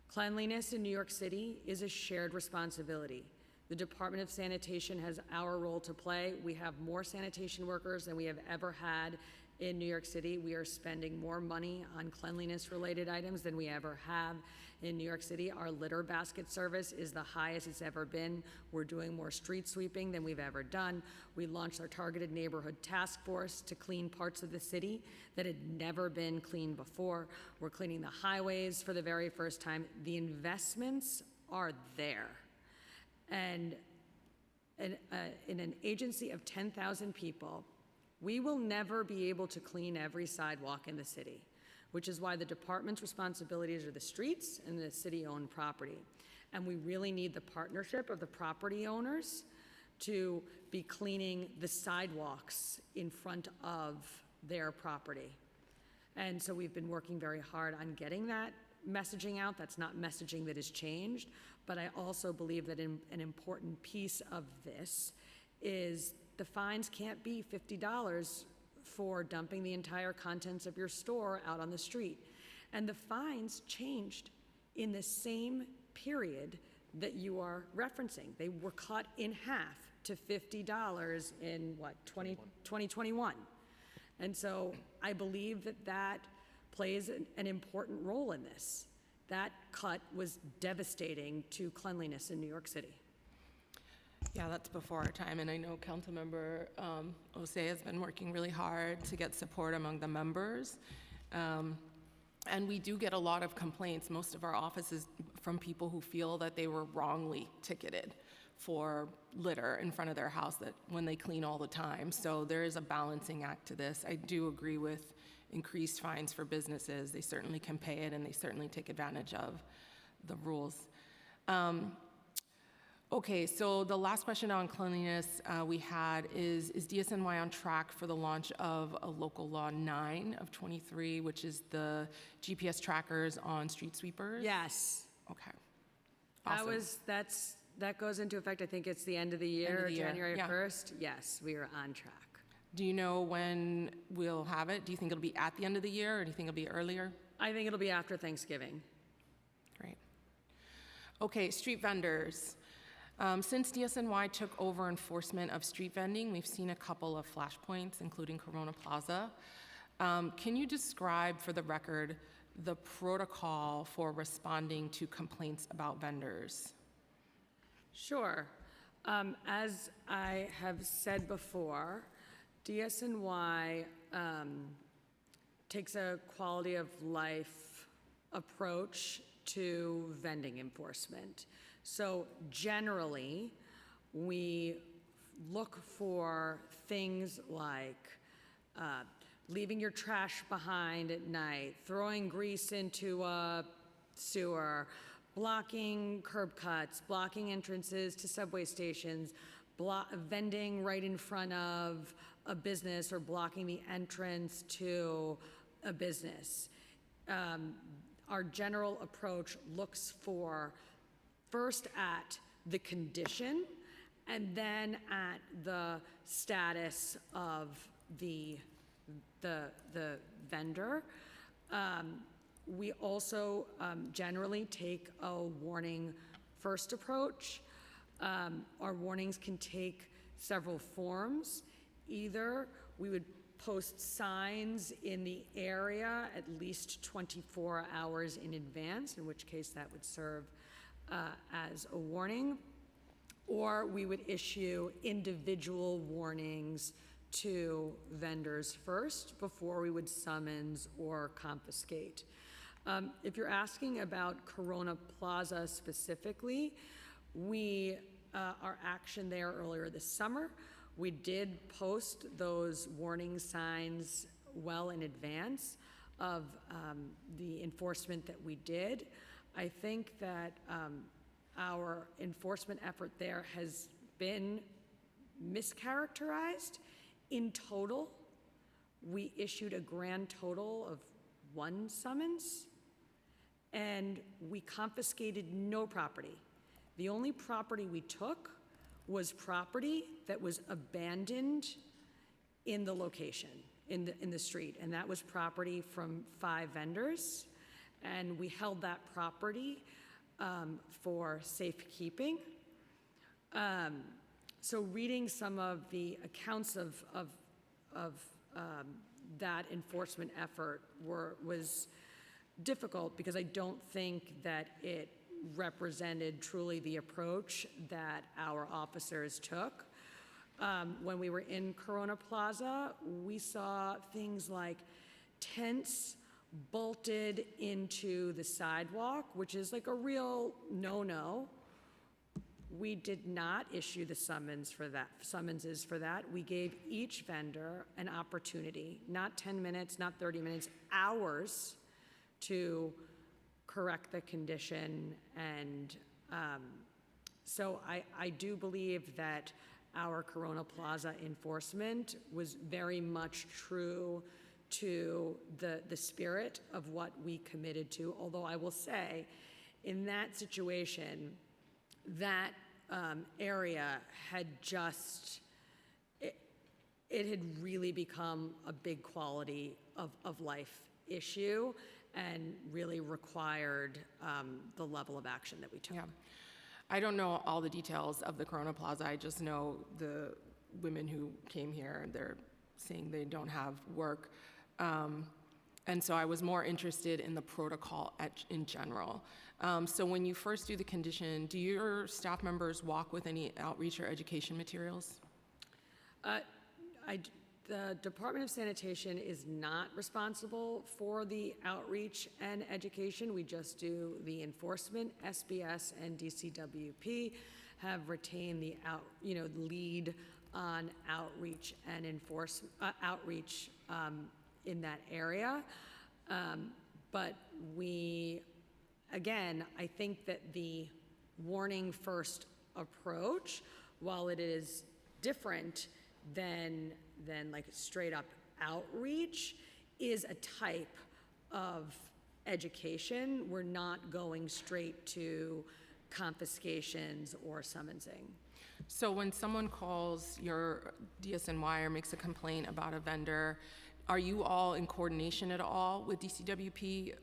Cleanliness in New York City is a shared responsibility. The Department of Sanitation has our role to play. We have more sanitation workers than we have ever had in New York City. We are spending more money on cleanliness-related items than we ever have in New York City. Our litter basket service is the highest it's ever been. We're doing more street sweeping than we've ever done. We launched our targeted neighborhood task force to clean parts of the city that had never been cleaned before. We're cleaning the highways for the very first time. The investments are there. And in an agency of 10,000 people, we will never be able to clean every sidewalk in the city, which is why the department's responsibilities are the streets and the city-owned property. And we really need the partnership of the property owners to be cleaning the sidewalks in front of their property. And so we've been working very hard on getting that messaging out. That's not messaging that has changed, but I also believe that an important piece of this is the fines can't be $50 for dumping the entire contents of your store out on the street. And the fines changed in the same period that you are referencing. They were cut in half to $50 in, 2021. And so I believe that that plays an important role in this. That cut was devastating to cleanliness in New York City. Yeah, that's before our time, and I know Councilmember Osei has been working really hard to get support among the members. And we do get a lot of complaints, most of our offices, from people who feel that they were wrongly ticketed for litter in front of their house that when they clean all the time. So there is a balancing act to this. I do agree with increased fines for businesses. They certainly can pay it, and they certainly take advantage of the rules. Okay, so the last question on cleanliness we had is DSNY on track for the launch of a local law 9 of 23, which is the GPS trackers on street sweepers? Yes. Okay. Awesome. That goes into effect, I think it's the end of the year, End of the year, January yeah. 1st. Yes, we are on track. Do you know when we'll have it? Do you think it'll be at the end of the year, or do you think it'll be earlier? I think it'll be after Thanksgiving. Great. Okay, street vendors. Since DSNY took over enforcement of street vending, we've seen a couple of flashpoints, including Corona Plaza. Can you describe, for the record, the protocol for responding to complaints about vendors? Sure. As I have said before, DSNY takes a quality of life approach to vending enforcement. So generally, we look for things like leaving your trash behind at night, throwing grease into a sewer, blocking curb cuts, blocking entrances to subway stations, vending right in front of a business or blocking the entrance to a business. Our general approach looks first at the condition and then at the status of the vendor. We also generally take a warning first approach. Our warnings can take several forms. Either we would post signs in the area at least 24 hours in advance, in which case that would serve as a warning, or we would issue individual warnings to vendors first before we would summons or confiscate. If you're asking about Corona Plaza specifically, our action there earlier this summer, we did post those warning signs well in advance of the enforcement that we did. I think that our enforcement effort there has been mischaracterized. In total, we issued a grand total of 1 summons, and we confiscated no property. The only property we took was property that was abandoned in the location, in the street, and that was property from 5 vendors, and we held that property for safekeeping. So reading some of the accounts of that enforcement effort was difficult because I don't think that it represented truly the approach that our officers took. When we were in Corona Plaza, we saw things like tents bolted into the sidewalk, which is like a real no-no. We did not issue the summonses for that. We gave each vendor an opportunity, not 10 minutes, not 30 minutes, hours to correct the condition. And so I do believe that our Corona Plaza enforcement was very much true to the spirit of what we committed to, although I will say, in that situation, that area had it had really become a big quality of life issue and really required the level of action that we took. Yeah. I don't know all the details of the Corona Plaza. I just know the women who came here, and they're saying they don't have work. And so I was more interested in the protocol in general. So when you first do the condition, do your staff members walk with any outreach or education materials? The Department of Sanitation is not responsible for the outreach and education. We just do the enforcement. SBS and DCWP have retained the lead on outreach and outreach in that area. But again, I think that the warning first approach, while it is different than like straight up outreach, is a type of education. We're not going straight to confiscations or summonsing. So when someone calls your DSNY or makes a complaint about a vendor, are you all in coordination at all with DCWP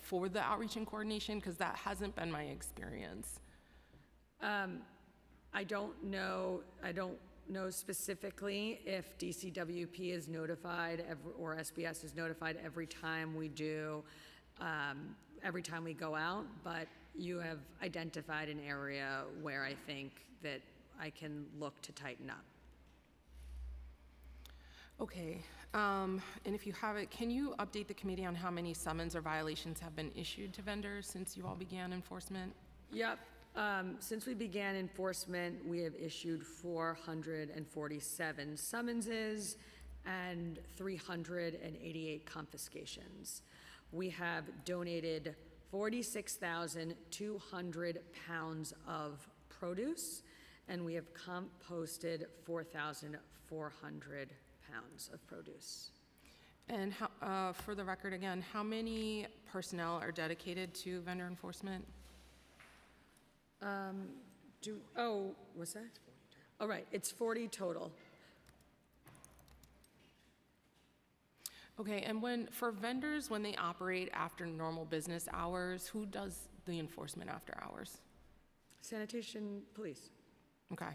for the outreach and coordination? Because that hasn't been my experience. I don't know specifically if DCWP is notified or SBS is notified every time we do, every time we go out, but you have identified an area where I think that I can look to tighten up. Okay, and if you have it, can you update the committee on how many summons or violations have been issued to vendors since you all began enforcement? Yep. Since we began enforcement, we have issued 447 summonses and 388 confiscations. We have donated 46,200 pounds of produce and we have composted 4,400 pounds of produce. And how, for the record again, how many personnel are dedicated to vendor enforcement? What's that? Oh, right, it's 40 total. Okay, and for vendors, when they operate after normal business hours, who does the enforcement after hours? Sanitation, police. Okay.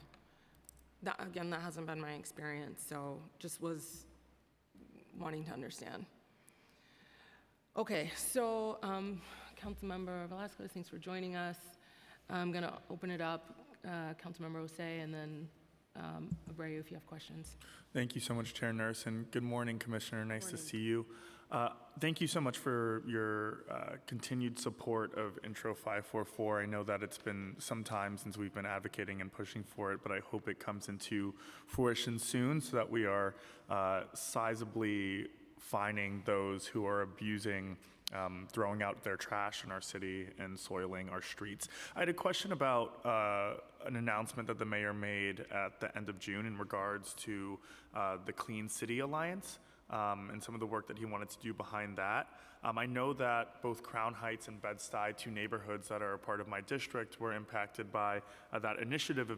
That hasn't been my experience, so just was wanting to understand. Okay, so Councilmember Velasquez, thanks for joining us. I'm gonna open it up, Councilmember Osei, and then Abreu, if you have questions. Thank you so much, Chair Nurse, and good morning, Commissioner. Nice to see you. Thank you so much for your continued support of Intro 544. I know that it's been some time since we've been advocating and pushing for it, but I hope it comes into fruition soon so that we are sizably fining those who are abusing throwing out their trash in our city and soiling our streets. I had a question about an announcement that the mayor made at the end of June in regards to the Clean City Alliance and some of the work that he wanted to do behind that. I know that both Crown Heights and Bed-Stuy, two neighborhoods that are a part of my district, were impacted by that initiative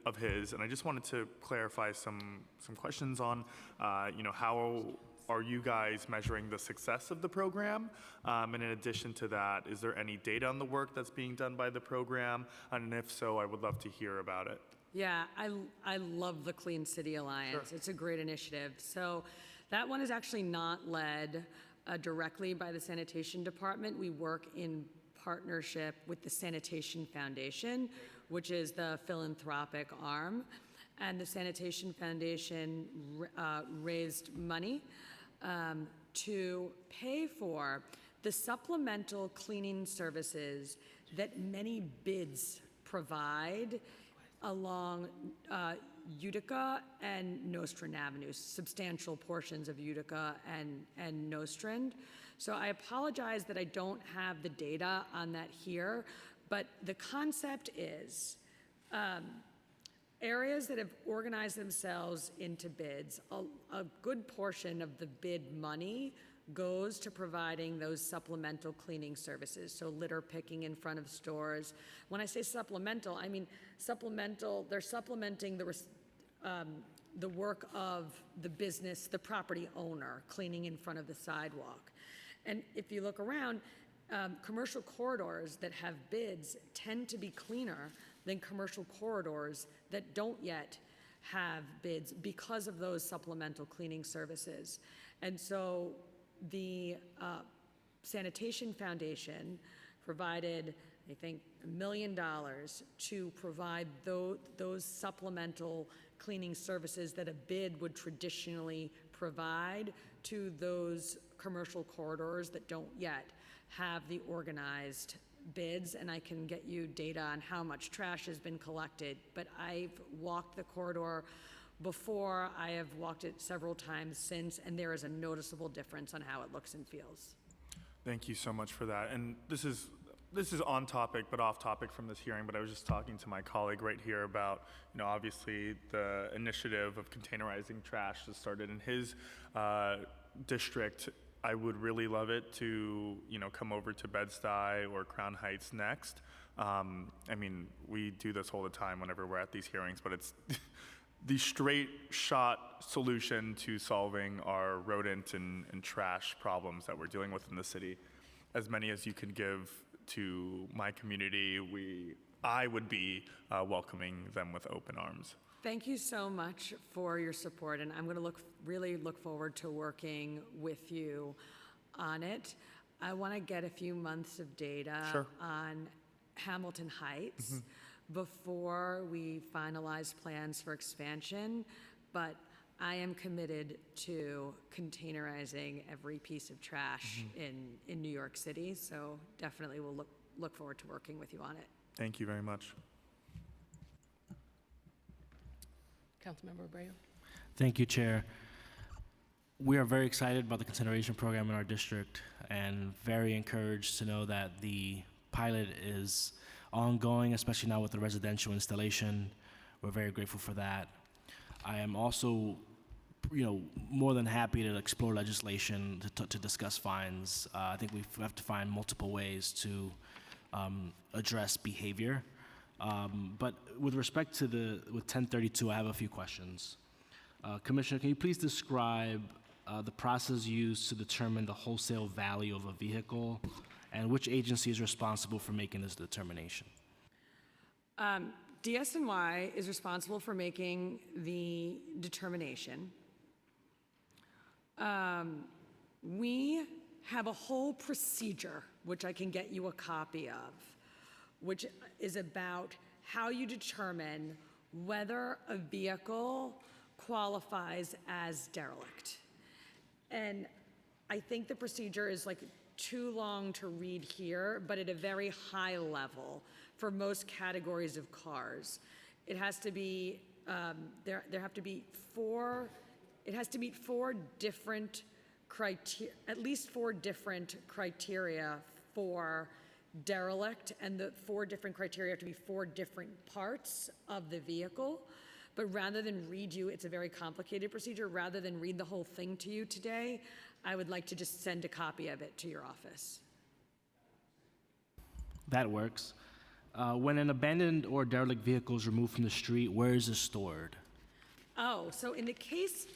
of his, and I just wanted to clarify some questions on, how are you guys measuring the success of the program? And in addition to that, is there any data on the work that's being done by the program? And if so, I would love to hear about it. Yeah, I love the Clean City Alliance. Sure. It's a great initiative. So that one is actually not led directly by the Sanitation Department. We work in partnership with the Sanitation Foundation, which is the philanthropic arm. And the Sanitation Foundation raised money to pay for the supplemental cleaning services that many bids provide along Utica and Nostrand Avenues, substantial portions of Utica and Nostrand. So I apologize that I don't have the data on that here, but the concept is areas that have organized themselves into bids, a good portion of the bid money goes to providing those supplemental cleaning services, so litter picking in front of stores. When I say supplemental, I mean supplemental, they're supplementing the work of the business, the property owner, cleaning in front of the sidewalk. And if you look around, commercial corridors that have bids tend to be cleaner than commercial corridors that don't yet have bids because of those supplemental cleaning services. And so the Sanitation Foundation provided, I think, $1 million to provide those supplemental cleaning services that a bid would traditionally provide to those commercial corridors that don't yet have the organized bids, and I can get you data on how much trash has been collected. But I've walked the corridor before, I have walked it several times since, and there is a noticeable difference on how it looks and feels. Thank you so much for that. And this is on topic, but off topic from this hearing, but I was just talking to my colleague right here about, obviously the initiative of containerizing trash that started in his district. I would really love it to, come over to Bed-Stuy or Crown Heights next. I mean, we do this all the time whenever we're at these hearings, but it's the straight shot solution to solving our rodent and trash problems that we're dealing with in the city. As many as you can give to my community, I would be welcoming them with open arms. Thank you so much for your support, and I'm going to really look forward to working with you on it. I want to get a few months of data Sure. on Hamilton Heights before we finalize plans for expansion, but I am committed to containerizing every piece of trash in New York City, so definitely we'll look forward to working with you on it. Thank you very much. Councilmember Abreu. Thank you, Chair. We are very excited about the consideration program in our district and very encouraged to know that the pilot is ongoing, especially now with the residential installation. We're very grateful for that. I am also, more than happy to explore legislation to discuss fines. I think we have to find multiple ways to address behavior. But with respect to with 1032, I have a few questions. Commissioner, can you please describe the process used to determine the wholesale value of a vehicle, and which agency is responsible for making this determination? DSNY is responsible for making the determination. We have a whole procedure, which I can get you a copy of, which is about how you determine whether a vehicle qualifies as derelict. And I think the procedure is like too long to read here, but at a very high level for most categories of cars. It has to be, there have to be it has to meet at least four different criteria for derelict, and the four different criteria have to be four different parts of the vehicle. But rather than read you, it's a very complicated procedure, rather than read the whole thing to you today, I would like to just send a copy of it to your office. That works. When an abandoned or derelict vehicle is removed from the street, where is it stored? Oh, so in the case,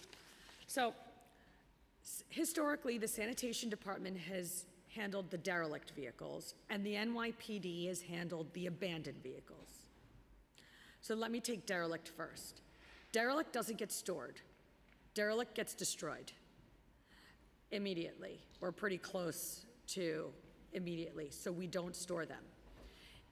historically, the sanitation department has handled the derelict vehicles, and the NYPD has handled the abandoned vehicles. So let me take derelict first. Derelict doesn't get stored. Derelict gets destroyed immediately, or pretty close to immediately, so we don't store them.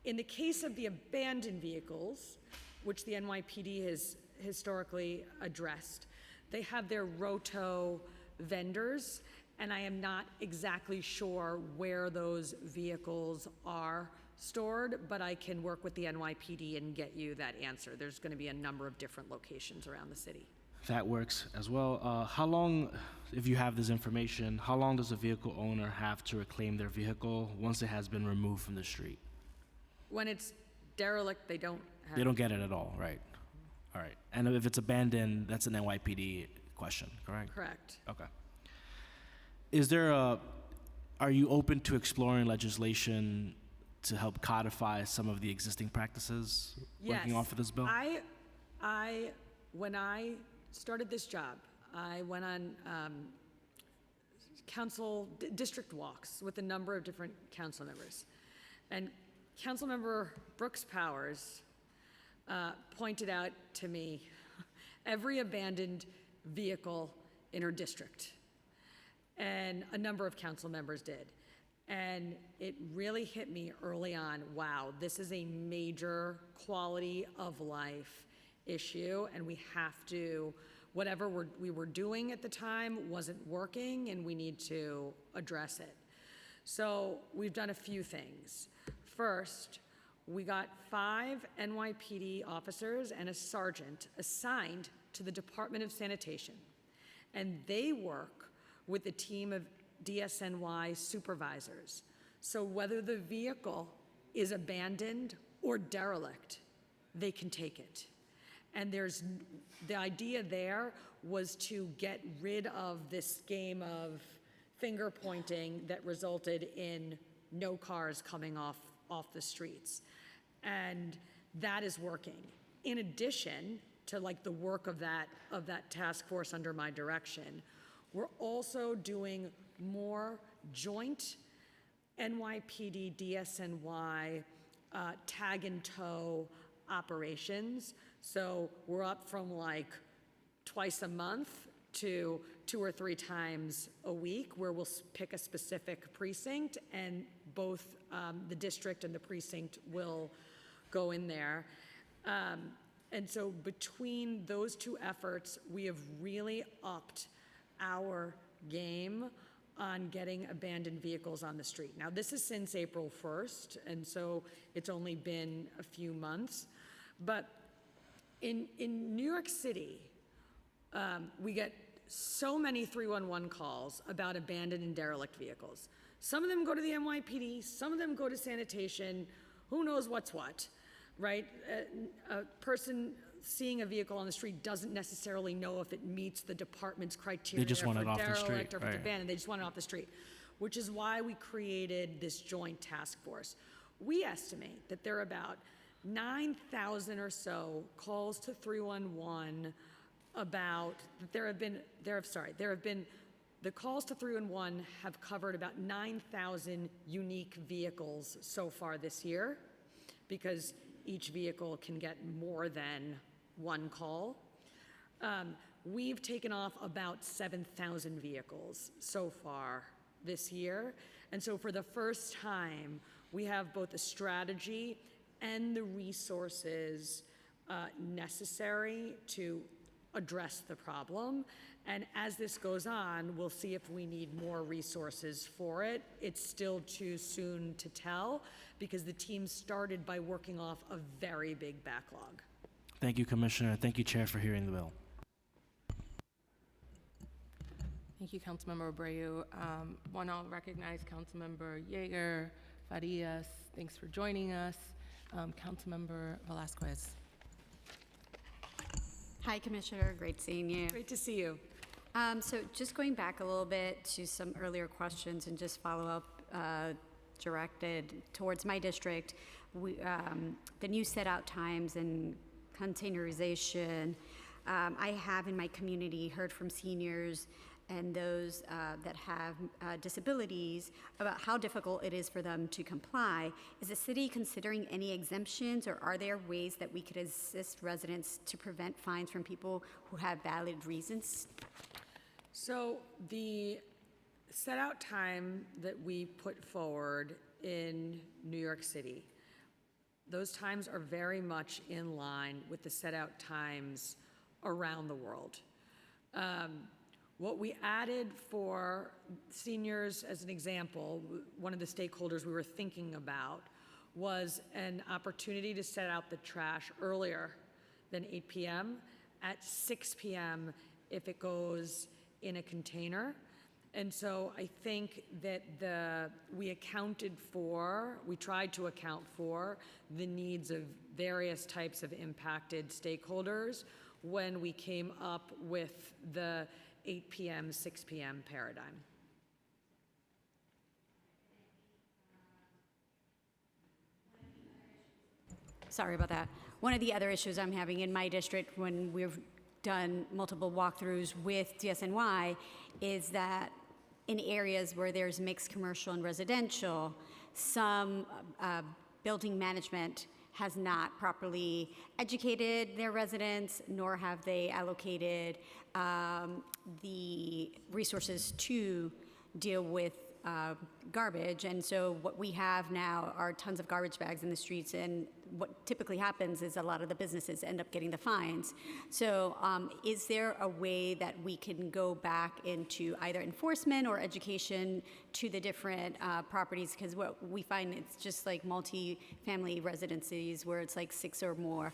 In the case of the abandoned vehicles, which the NYPD has historically addressed, they have their roto vendors, and I am not exactly sure where those vehicles are stored, but I can work with the NYPD and get you that answer. There's going to be a number of different locations around the city. That works as well. How long, if you have this information, how long does a vehicle owner have to reclaim their vehicle once it has been removed from the street? When it's derelict, they don't have. They don't get it at all, right? All right. And if it's abandoned, that's an NYPD question, correct? Correct. Okay. Are you open to exploring legislation to help codify some of the existing practices working off of this bill? When I started this job, I went on district walks with a number of different council members. And Councilmember Brooks Powers pointed out to me every abandoned vehicle in her district. And a number of council members did. And it really hit me early on, wow, this is a major quality of life issue, and we have to, whatever we were doing at the time wasn't working, and we need to address it. So we've done a few things. First, we got 5 NYPD officers and a sergeant assigned to the Department of Sanitation, and they work with a team of DSNY supervisors. So whether the vehicle is abandoned or derelict, they can take it. And the idea there was to get rid of this game of finger pointing that resulted in no cars coming off the streets. And that is working. In addition to like the work of that task force under my direction, we're also doing more joint NYPD DSNY tag and tow operations. So we're up from like twice a month to 2 or 3 times a week, where we'll pick a specific precinct, and both the district and the precinct will go in there. And so between those 2 efforts, we have really upped our game on getting abandoned vehicles on the street. Now, this is since April 1st, and so it's only been a few months. But in New York City, we get so many 311 calls about abandoned and derelict vehicles. Some of them go to the NYPD, some of them go to sanitation, who knows what's what, right? A person seeing a vehicle on the street doesn't necessarily know if it meets the department's criteria just want it for off the street, derelict or if it's right. abandoned. They just want it off the street, which is why we created this joint task force. We estimate that there are about 9,000 or so calls to 311 about, the calls to 311 have covered about 9,000 unique vehicles so far this year, because each vehicle can get more than one call. We've taken off about 7,000 vehicles so far this year. And so for the first time, we have both the strategy and the resources necessary to address the problem. And as this goes on, we'll see if we need more resources for it. It's still too soon to tell because the team started by working off a very big backlog. Thank you, Commissioner. Thank you, Chair, for hearing the bill. Thank you, Councilmember Abreu. One, I'll recognize Councilmember Yeager, Farias. Thanks for joining us. Councilmember Velasquez. Hi, Commissioner. Great seeing you. Great to see you. So just going back a little bit to some earlier questions and just follow up directed towards my district, the new set-out times and containerization. I have in my community heard from seniors and those that have disabilities about how difficult it is for them to comply. Is the city considering any exemptions, or are there ways that we could assist residents to prevent fines from people who have valid reasons? So the set-out time that we put forward in New York City, those times are very much in line with the set-out times around the world. What we added for seniors, as an example, one of the stakeholders we were thinking about was an opportunity to set out the trash earlier than 8 p.m. at 6 p.m. if it goes in a container. And so I think that we tried to account for the needs of various types of impacted stakeholders when we came up with the 8 p.m., 6 p.m. paradigm. Sorry about that. One of the other issues I'm having in my district when we've done multiple walkthroughs with DSNY is that in areas where there's mixed commercial and residential, some building management has not properly educated their residents, nor have they allocated the resources to deal with garbage. And so what we have now are tons of garbage bags in the streets, and what typically happens is a lot of the businesses end up getting the fines. So is there a way that we can go back into either enforcement or education to the different properties? Because what we find, it's just like multi-family residencies where it's like 6 or more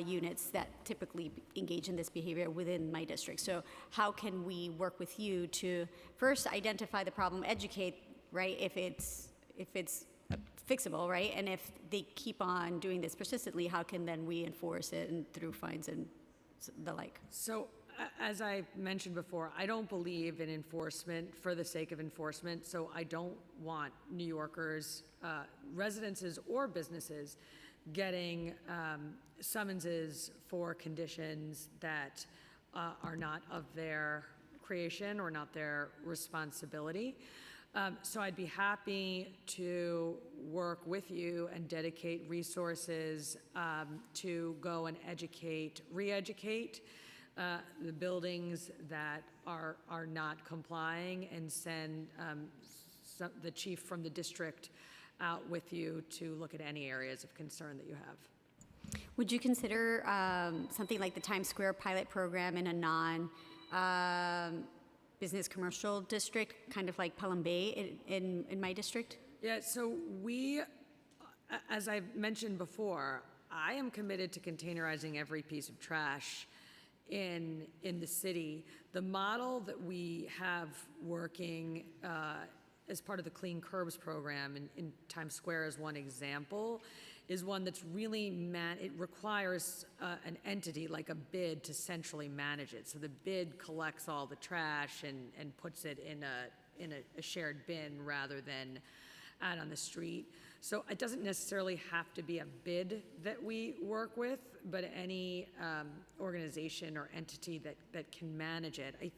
units that typically engage in this behavior within my district. So how can we work with you to first identify the problem, educate, right, if it's fixable, right? And if they keep on doing this persistently, how can then we enforce it and through fines and the like? So as I mentioned before, I don't believe in enforcement for the sake of enforcement. So I don't want New Yorkers, residences or businesses, getting summonses for conditions that are not of their creation or not their responsibility. So I'd be happy to work with you and dedicate resources to go and re-educate the buildings that are not complying, and send the chief from the district out with you to look at any areas of concern that you have. Would you consider something like the Times Square pilot program in a non-business commercial district, kind of like Pelham Bay in my district? Yeah, so we, as I mentioned before, I am committed to containerizing every piece of trash in the city. The model that we have working as part of the Clean Curbs program in Times Square as one example, is one that's really, it requires an entity like a BID to centrally manage it. So the BID collects all the trash and puts it in a shared bin rather than out on the street. So it doesn't necessarily have to be a BID that we work with, but any organization or entity that can manage it. I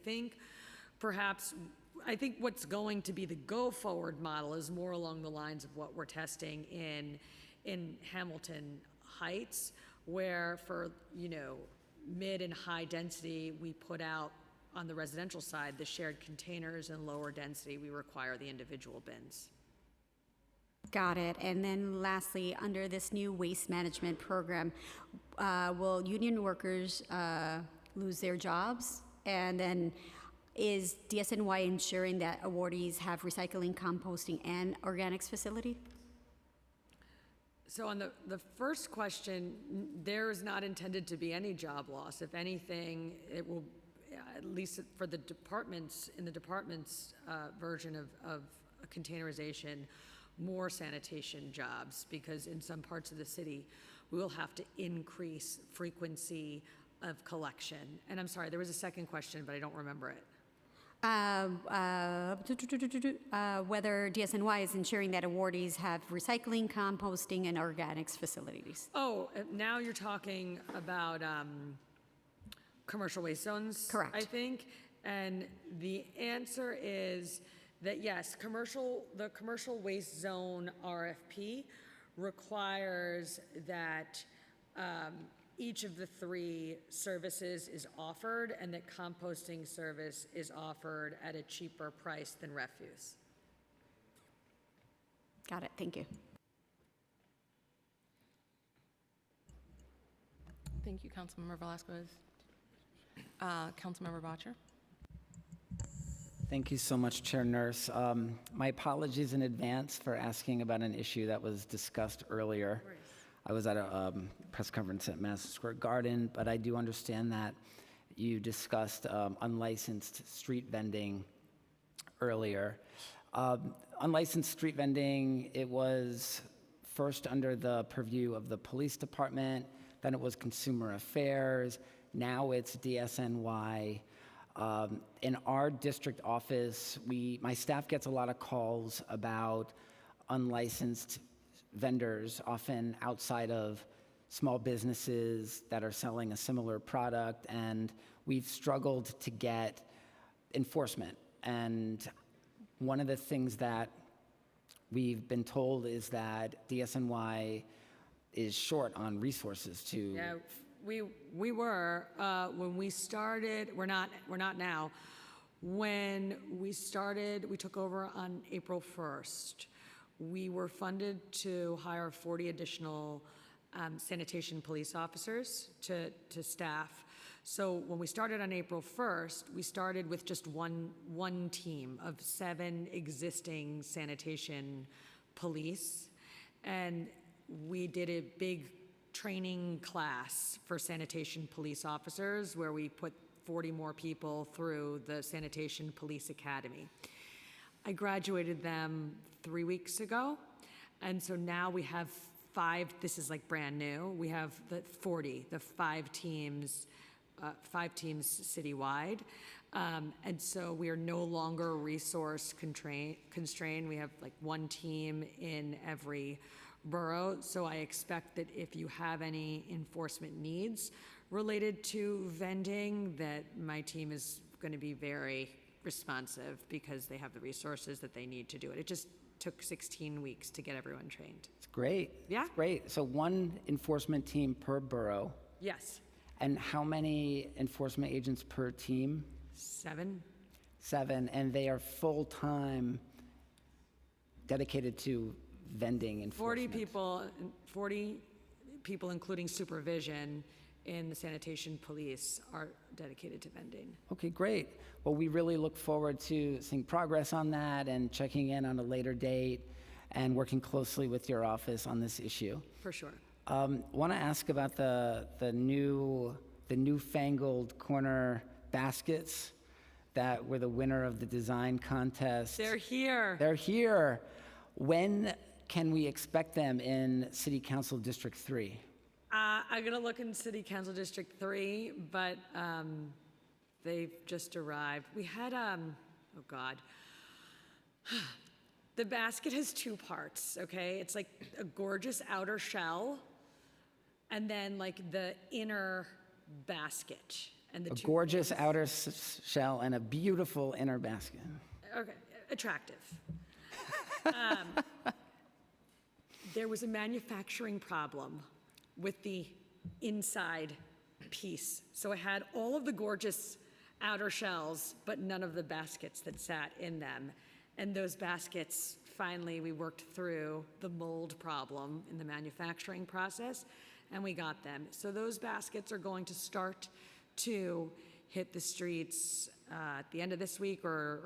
think what's going to be the go-forward model is more along the lines of what we're testing in Hamilton Heights, where for, mid and high density, we put out on the residential side the shared containers, and lower density, we require the individual bins. Got it. And then lastly, under this new waste management program, will union workers lose their jobs? And then is DSNY ensuring that awardees have recycling, composting, and organics facility? So on the first question, there is not intended to be any job loss. If anything, it will, at least for the departments, in the department's version of containerization, more sanitation jobs, because in some parts of the city, we will have to increase frequency of collection. And I'm sorry, there was a second question, but I don't remember it. Whether DSNY is ensuring that awardees have recycling, composting, and organics facilities. Oh, now you're talking about commercial waste zones? Correct. I think. And the answer is that yes, the commercial waste zone RFP requires that each of the 3 services is offered, and that composting service is offered at a cheaper price than refuse. Got it. Thank you. Thank you, Councilmember Velasquez. Councilmember Bottcher. Thank you so much, Chair Nurse. My apologies in advance for asking about an issue that was discussed earlier. I was at a press conference at Madison Square Garden, but I do understand that you discussed unlicensed street vending earlier. Unlicensed street vending, it was first under the purview of the police department, then it was Consumer Affairs, now it's DSNY. In our district office, my staff gets a lot of calls about unlicensed vendors, often outside of small businesses that are selling a similar product, and we've struggled to get enforcement. And one of the things that we've been told is that DSNY is short on resources to. Yeah, we were when we started. We're not now. When we started, we took over on April 1st. We were funded to hire 40 additional sanitation police officers to staff. So when we started on April 1st, we started with just one team of 7 existing sanitation police, and we did a big training class for sanitation police officers where we put 40 more people through the Sanitation Police Academy. I graduated them 3 weeks ago, and so now we have 5, this is like brand new, we have the 5 teams citywide, and so we are no longer resource constrained. We have like 1 team in every borough, so I expect that if you have any enforcement needs related to vending, that my team is going to be very responsive because they have the resources that they need to do it. It just took 16 weeks to get everyone trained. It's great. Yeah. It's great. So 1 enforcement team per borough. Yes. And how many enforcement agents per team? 7. 7, and they are full-time dedicated to vending enforcement. 40 people, including supervision in the sanitation police, are dedicated to vending. Okay, great. Well, we really look forward to seeing progress on that and checking in on a later date and working closely with your office on this issue. For sure. Want to ask about the newfangled corner baskets that were the winner of the design contest. They're here. They're here. When can we expect them in City Council District 3? I'm gonna look in City Council District 3, but they've just arrived. We had, oh God. The basket has two parts, okay? It's like a gorgeous outer shell, and then like the inner basket. And the A two gorgeous things- outer shell and a beautiful inner basket. Okay, attractive. There was a manufacturing problem with the inside piece. So I had all of the gorgeous outer shells, but none of the baskets that sat in them. And those baskets, finally, we worked through the mold problem in the manufacturing process, and we got them. So those baskets are going to start to hit the streets at the end of this week or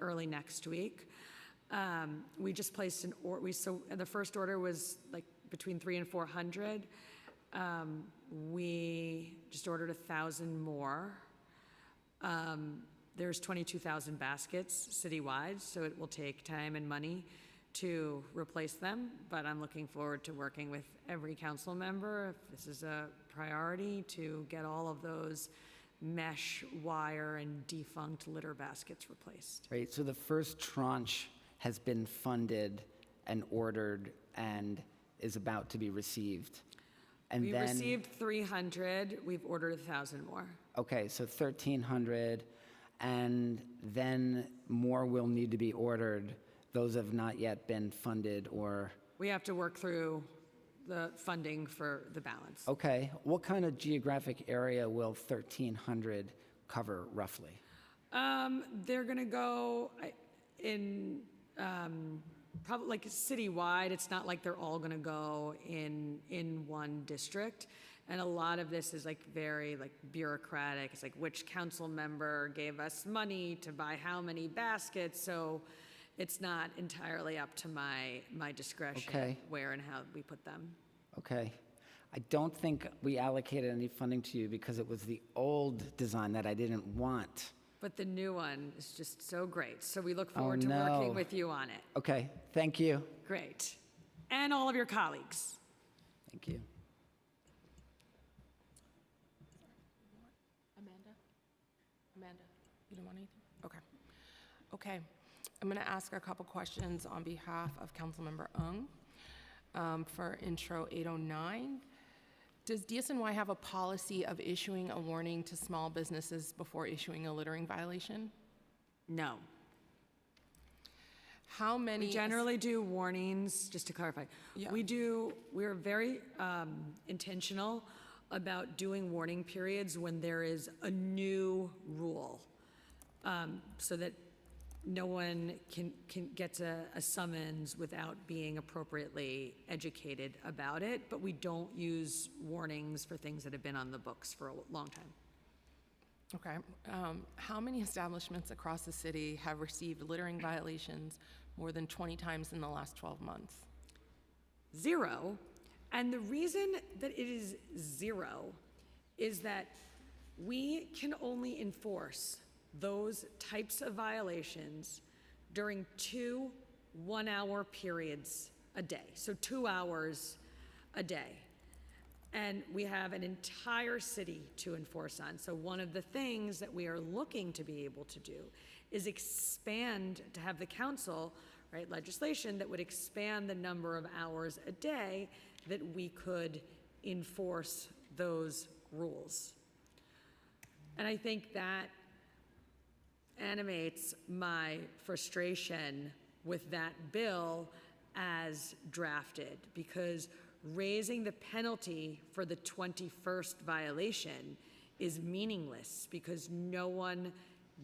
early next week. We just placed an order. So the first order was like between 300 and 400. We just ordered 1,000 more. There's 22,000 baskets citywide, so it will take time and money to replace them, but I'm looking forward to working with every council member, if this is a priority, to get all of those mesh, wire, and defunct litter baskets replaced. Right, so the first tranche has been funded and ordered and is about to be received. And We then, received 300, we've ordered 1,000 more. okay, so 1,300, and then more will need to be ordered. Those have not yet been funded or, We have to work through the funding for the balance. okay, what kind of geographic area will 1,300 cover roughly? They're gonna go in, probably like citywide. It's not like they're all gonna go in one district. And a lot of this is like very like bureaucratic. It's like which council member gave us money to buy how many baskets. So it's not entirely up to my discretion Okay. where and how we put them. Okay. I don't think we allocated any funding to you because it was the old design that I didn't want. But the new one is just so great. So we look Oh, forward to no. working with you on it. Okay, thank you. Great. And all of your colleagues. Thank you. Amanda, you don't want anything? Okay. Okay. I'm going to ask a couple questions on behalf of Councilmember Ung for Intro 809. Does DSNY have a policy of issuing a warning to small businesses before issuing a littering violation? No. How many? We generally do warnings, just to clarify. Yeah. We're very intentional about doing warning periods when there is a new rule, so that no one can get a summons without being appropriately educated about it, but we don't use warnings for things that have been on the books for a long time. Okay. How many establishments across the city have received littering violations more than 20 times in the last 12 months? 0. And the reason that it is 0 is that we can only enforce those types of violations during 2 one-hour periods a day, so 2 hours a day. And we have an entire city to enforce on. So one of the things that we are looking to be able to do is expand, to have the council write legislation that would expand the number of hours a day that we could enforce those rules. And I think that animates my frustration with that bill as drafted, because raising the penalty for the 21st violation is meaningless because no one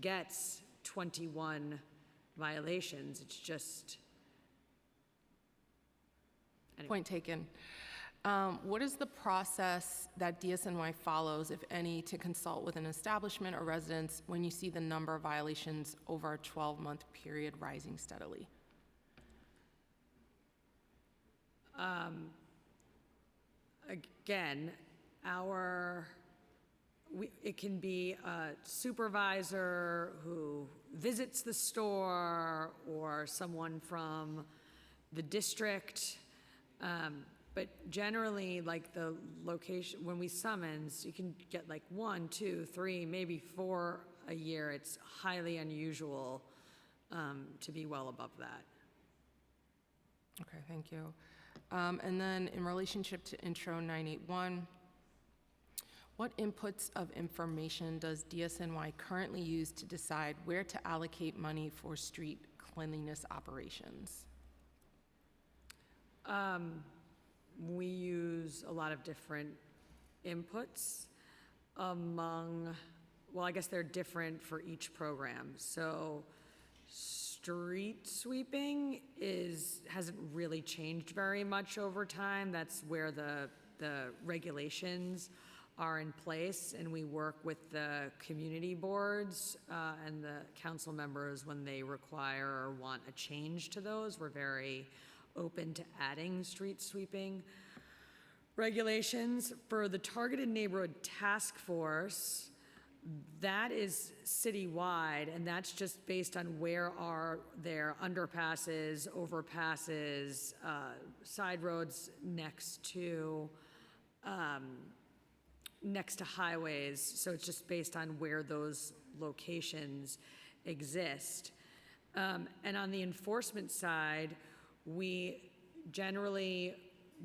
gets 21 violations. It's just... Anyway. Point taken. What is the process that DSNY follows, if any, to consult with an establishment or residents when you see the number of violations over a 12-month period rising steadily? Again, it can be a supervisor who visits the store or someone from the district. But generally, like the location, when we summons, you can get like 1, 2, 3, maybe 4 a year. It's highly unusual to be well above that. Okay, thank you. And then in relationship to Intro 981, what inputs of information does DSNY currently use to decide where to allocate money for street cleanliness operations? We use a lot of different inputs well, I guess they're different for each program. So street sweeping hasn't really changed very much over time. That's where the regulations are in place, and we work with the community boards and the council members when they require or want a change to those. We're very open to adding street sweeping regulations. For the Targeted Neighborhood Task Force, that is citywide, and that's just based on where are there underpasses, overpasses, side roads next to highways. So it's just based on where those locations exist. And on the enforcement side, we generally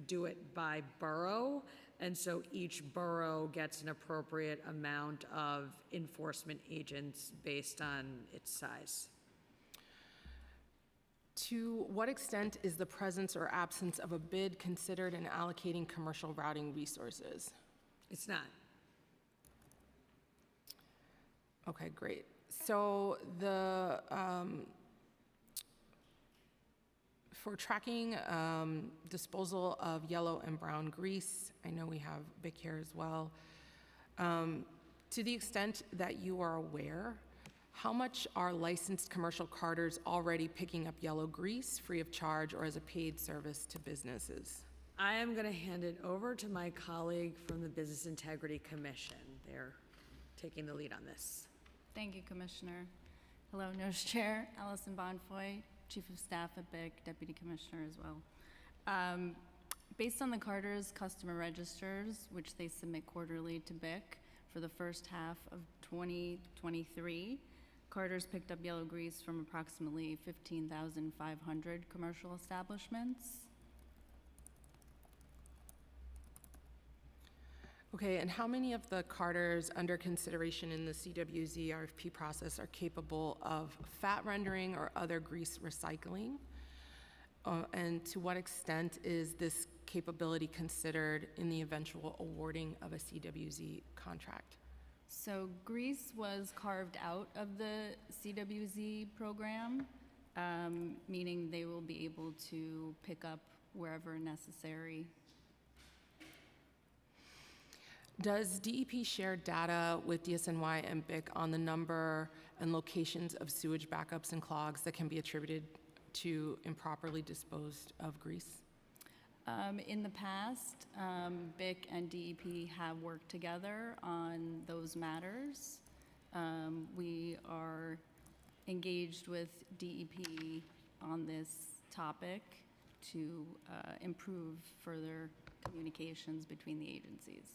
do it by borough, and so each borough gets an appropriate amount of enforcement agents based on its size. To what extent is the presence or absence of a bid considered in allocating commercial routing resources? It's not. Okay, great. So for tracking disposal of yellow and brown grease, I know we have BIC here as well. To the extent that you are aware, how much are licensed commercial carters already picking up yellow grease free of charge or as a paid service to businesses? I am going to hand it over to my colleague from the Business Integrity Commission. They're taking the lead on this. Thank you, Commissioner. Hello, Nurse Chair, Allison Bonfoy, Chief of Staff at BIC, Deputy Commissioner as well. Based on the Carter's customer registers, which they submit quarterly to BIC for the first half of 2023, Carter's picked up yellow grease from approximately 15,500 commercial establishments. Okay, and how many of the carters under consideration in the CWZ RFP process are capable of fat rendering or other grease recycling? And to what extent is this capability considered in the eventual awarding of a CWZ contract? So grease was carved out of the CWZ program, meaning they will be able to pick up wherever necessary. Does DEP share data with DSNY and BIC on the number and locations of sewage backups and clogs that can be attributed to improperly disposed of grease? In the past, BIC and DEP have worked together on those matters. We are engaged with DEP on this topic to improve further communications between the agencies.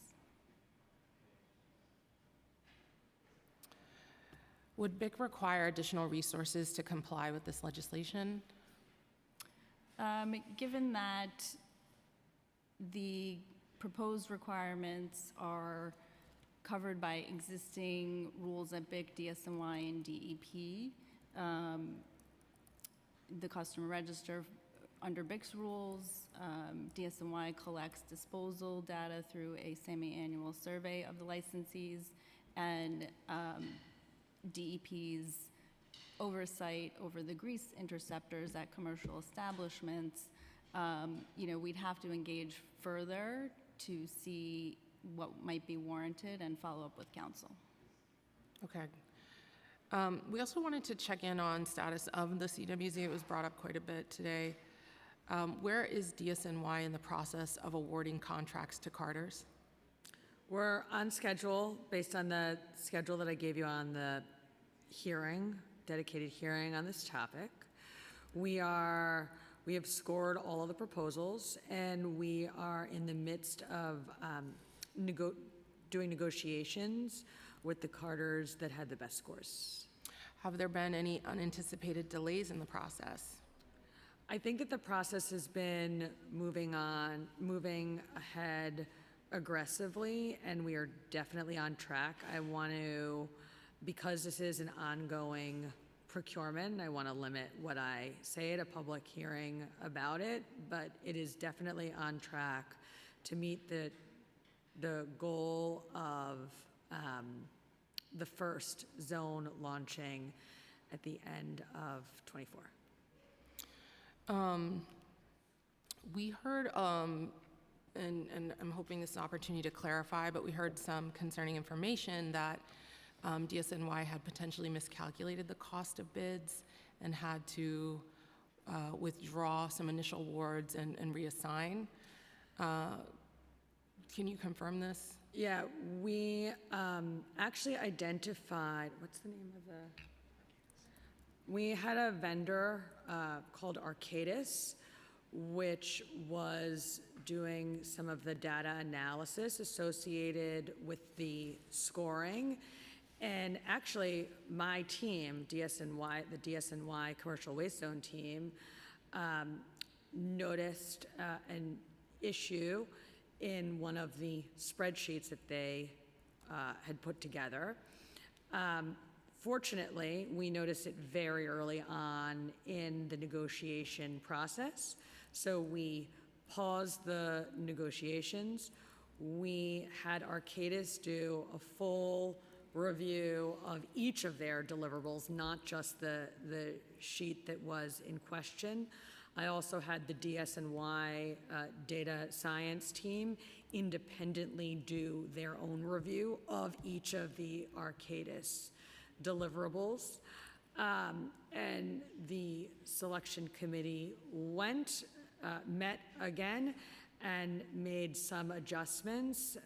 Would BIC require additional resources to comply with this legislation? Given that the proposed requirements are covered by existing rules at BIC, DSNY, and DEP, the customer register under BIC's rules, DSNY collects disposal data through a semi-annual survey of the licensees, and DEP's oversight over the grease interceptors at commercial establishments, we'd have to engage further to see what might be warranted and follow up with council. Okay. We also wanted to check in on status of the CWZ. It was brought up quite a bit today. Where is DSNY in the process of awarding contracts to carters? We're on schedule based on the schedule that I gave you on the hearing, dedicated hearing on this topic. We have scored all of the proposals, and we are in the midst of doing negotiations with the Carters that had the best scores. Have there been any unanticipated delays in the process? I think that the process has been moving ahead aggressively, and we are definitely on track. I want to, because this is an ongoing procurement, I want to limit what I say at a public hearing about it, but it is definitely on track to meet the goal of the first zone launching at the end of '24. We heard, and I'm hoping this is an opportunity to clarify, but we heard some concerning information that DSNY had potentially miscalculated the cost of bids and had to withdraw some initial awards and reassign. Can you confirm this? Yeah, we actually identified, what's the name of the? We had a vendor called Arcadis, which was doing some of the data analysis associated with the scoring. And actually, my team, DSNY, the DSNY Commercial Waste Zone team, noticed an issue in one of the spreadsheets that they had put together. Fortunately, we noticed it very early on in the negotiation process. So we paused the negotiations. We had Arcadis do a full review of each of their deliverables, not just the sheet that was in question. I also had the DSNY data science team independently do their own review of each of the Arcadis deliverables. And the selection committee met again and made some adjustments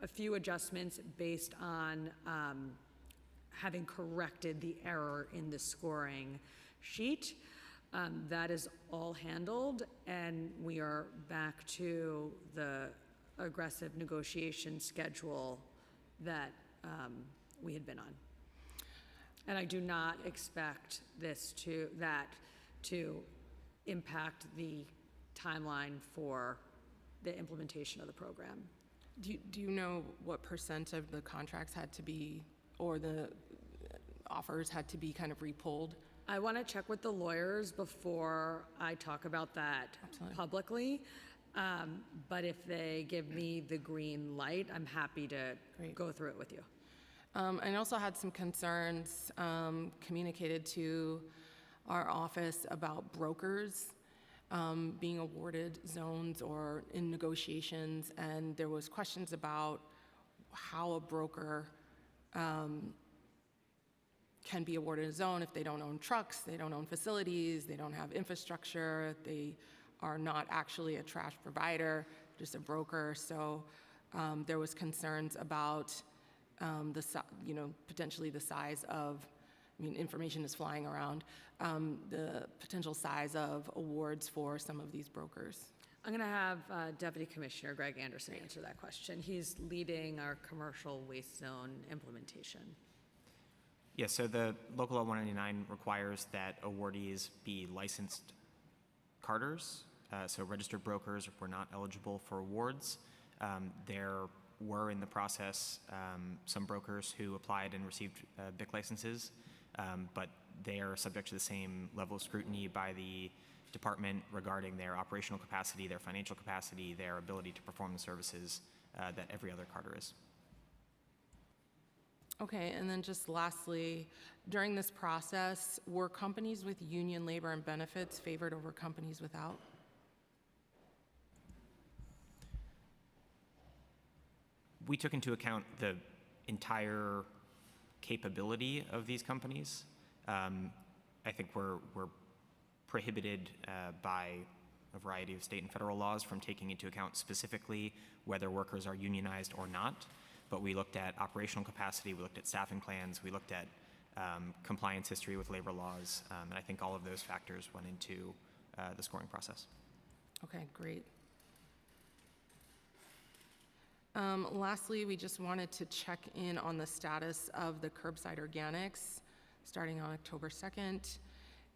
a few adjustments based on having corrected the error in the scoring sheet. That is all handled, and we are back to the aggressive negotiation schedule that we had been on. And I do not expect that to impact the timeline for the implementation of the program. Do you know what % of the contracts had to be, or the offers had to be kind of repulled? I want to check with the lawyers before I talk about that publicly. But if they give me the green light, I'm happy to go through it with you. I also had some concerns communicated to our office about brokers being awarded zones or in negotiations, and there was questions about how a broker can be awarded a zone if they don't own trucks, they don't own facilities, they don't have infrastructure, they are not actually a trash provider, just a broker. So there was concerns about potentially the size of, information is flying around, the potential size of awards for some of these brokers. I'm going to have Deputy Commissioner Greg Anderson answer that question. He's leading our commercial waste zone implementation. Yes, so the Local Law 199 requires that awardees be licensed carters, so registered brokers were not eligible for awards. There were in the process some brokers who applied and received BIC licenses, but they are subject to the same level of scrutiny by the department regarding their operational capacity, their financial capacity, their ability to perform the services that every other carter is. Okay, and then just lastly, during this process, were companies with union labor and benefits favored over companies without? We took into account the entire capability of these companies. I think we're prohibited by a variety of state and federal laws from taking into account specifically whether workers are unionized or not. But we looked at operational capacity, we looked at staffing plans, we looked at compliance history with labor laws, and I think all of those factors went into the scoring process. Okay, great. Lastly, we just wanted to check in on the status of the curbside organics starting on October 2nd.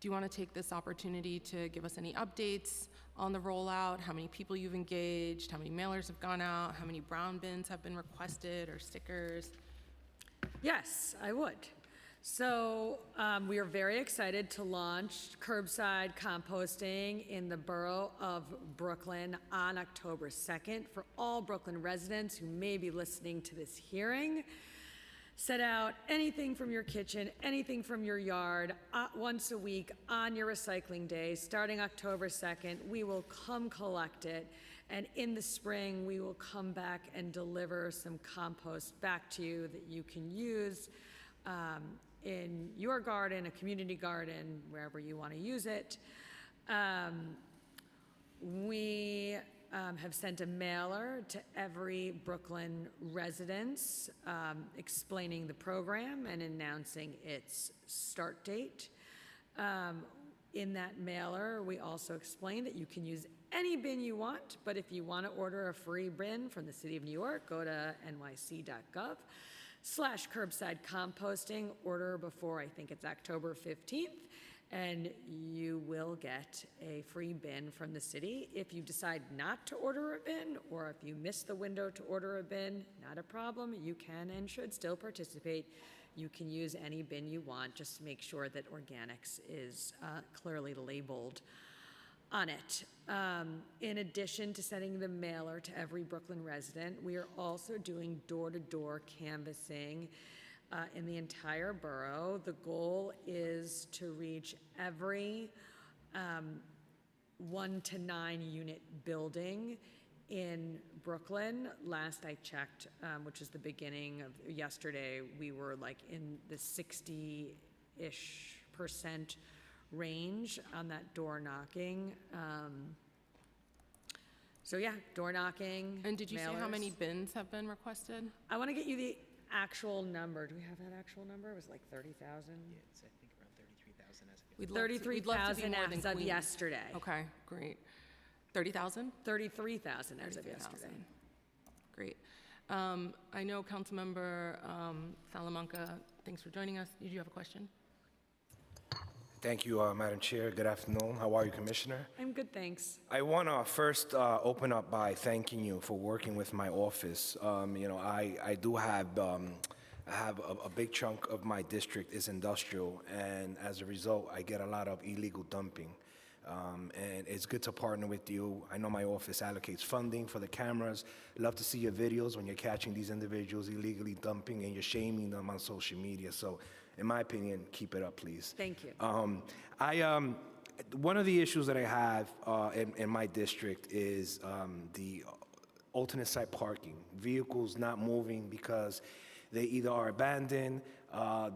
Do you want to take this opportunity to give us any updates on the rollout, how many people you've engaged, how many mailers have gone out, how many brown bins have been requested or stickers? Yes, I would. So we are very excited to launch curbside composting in the borough of Brooklyn on October 2nd. For all Brooklyn residents who may be listening to this hearing, set out anything from your kitchen, anything from your yard, once a week on your recycling day, starting October 2nd. We will come collect it, and in the spring, we will come back and deliver some compost back to you that you can use in your garden, a community garden, wherever you want to use it. We have sent a mailer to every Brooklyn residence explaining the program and announcing its start date. In that mailer, we also explain that you can use any bin you want, but if you want to order a free bin from the City of New York, go to nyc.gov/curbside composting, order before, I think it's October 15th, and you will get a free bin from the city. If you decide not to order a bin, or if you miss the window to order a bin, not a problem. You can and should still participate. You can use any bin you want, just to make sure that organics is clearly labeled on it. In addition to sending the mailer to every Brooklyn resident, we are also doing door-to-door canvassing in the entire borough. The goal is to reach every 1 to 9 unit building in Brooklyn. Last I checked, which is the beginning of yesterday, we were like in the 60-ish% range on that door knocking. So yeah, door knocking. And did you say how mailers. many bins have been requested? I want to get you the actual number. Do we have that actual number? It was like 30,000? Yeah, it's I think around 33,000 as of We'd love to be 33,000 more than as of Queens. yesterday. Okay, great. 30,000? 33,000 as of yesterday. 33,000. Great. I know Councilmember Salamanca, thanks for joining us. Did you have a question? Thank you, Madam Chair. Good afternoon. How are you, Commissioner? I'm good, thanks. I want to first open up by thanking you for working with my office. I do have a big chunk of my district is industrial, and as a result, I get a lot of illegal dumping. And it's good to partner with you. I know my office allocates funding for the cameras. Love to see your videos when you're catching these individuals illegally dumping and you're shaming them on social media. So, in my opinion, keep it up, please. Thank you. One of the issues that I have in my district is the alternate site parking. Vehicles not moving because they either are abandoned,